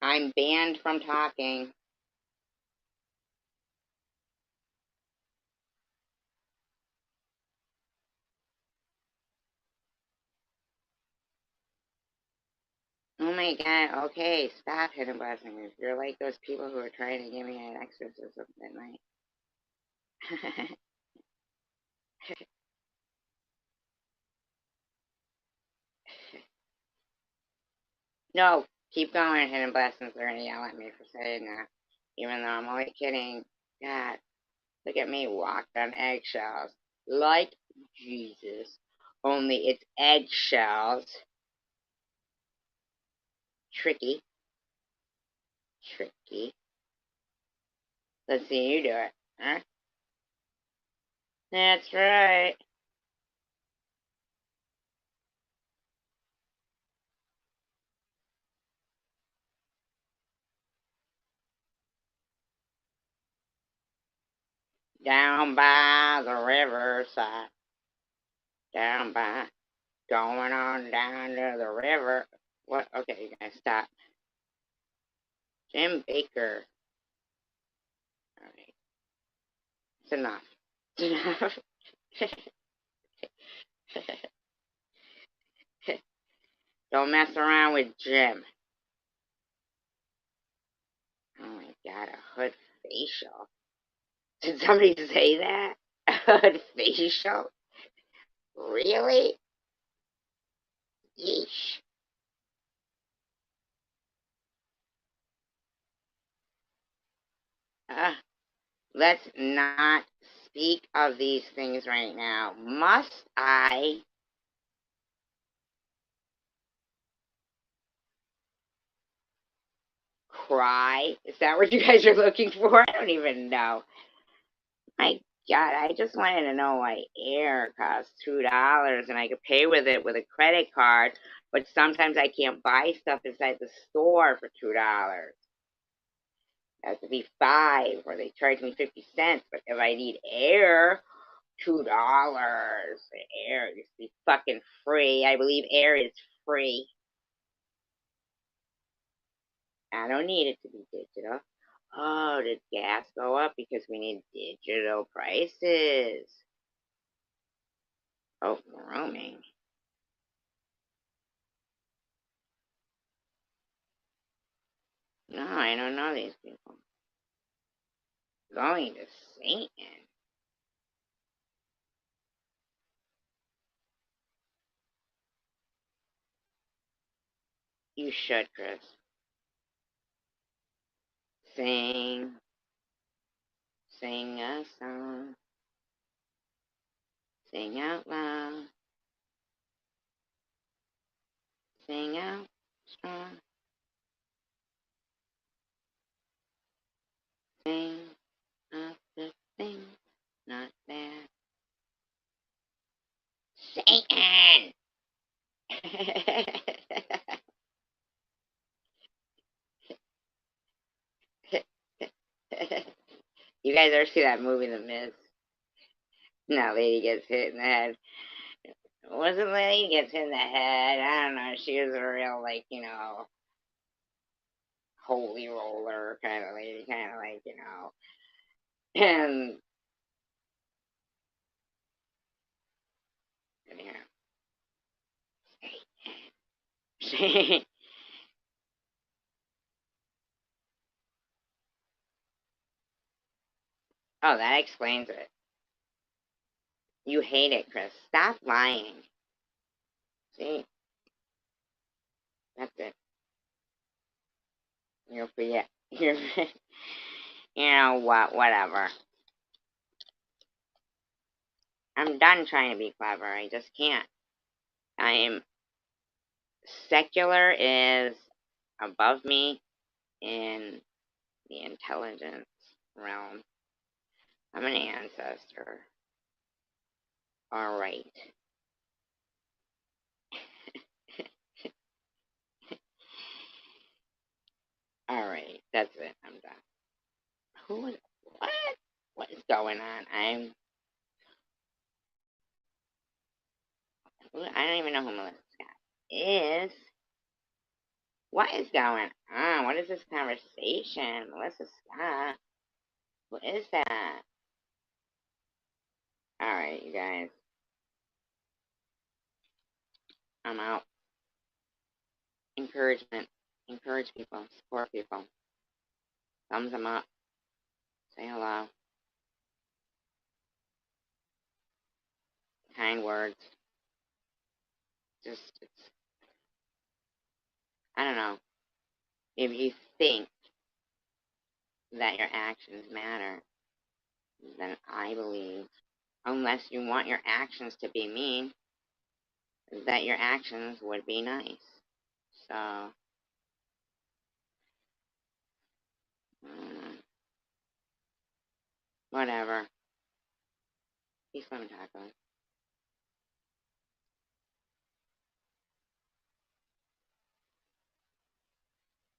I'm banned from talking. Oh my god, okay, stop, Hidden Blessings. You're like those people who are trying to give me an exorcism at night. No, keep going, Hidden Blessings. They're gonna yell at me for saying that. Even though I'm only kidding. God, look at me walk on eggshells. Like Jesus. Only it's eggshells. Tricky. Tricky. Let's see you do it. Huh? That's right. Down by the riverside. Down by, going on down to the river. What? Okay, you guys stop. Jim Baker. Alright. It's enough. It's enough. Don't mess around with Jim. Oh my god, a hood facial. Did somebody say that? Facial? Really? Yeesh. Let's not speak of these things right now. Must I cry? Is that what you guys are looking for? I don't even know. My God, I just wanted to know why air costs $2 and I could pay with it with a credit card, but sometimes I can't buy stuff inside the store for $2. It has to be 5 or they charge me 50 cents. But if I need air, $2. Air used to be fucking free. I believe air is free. I don't need it to be digital. Oh, did gas go up because we need digital prices? Oh, roaming. No, I don't know these people. Going to Satan. You should, Chris. Sing. Sing a song. Sing out loud. Sing out strong. Sing of the things not bad. Satan! You guys ever see that movie, The Mist? That lady gets hit in the head. Wasn't the lady gets hit in the head? I don't know. She was a real, like, holy roller kind of lady, kind of like, And, oh, that explains it. You hate it, Chris. Stop lying. See? That's it. You'll forget. You're, you know what? Whatever. I'm done trying to be clever. I just can't. I am. Secular is above me in the intelligence realm. I'm an ancestor. All right. All right. That's it. I'm done. Who is what? What is going on? I don't even know who Melissa Scott is. What is going on? What is this conversation? Melissa Scott. What is that? All right, you guys. I'm out. Encouragement. Encourage people. Support people. Thumbs them up. Say hello. Kind words. Just, I don't know. If you think that your actions matter, then I believe, unless you want your actions to be mean, that your actions would be nice. So, whatever. Peace, love, and tacos.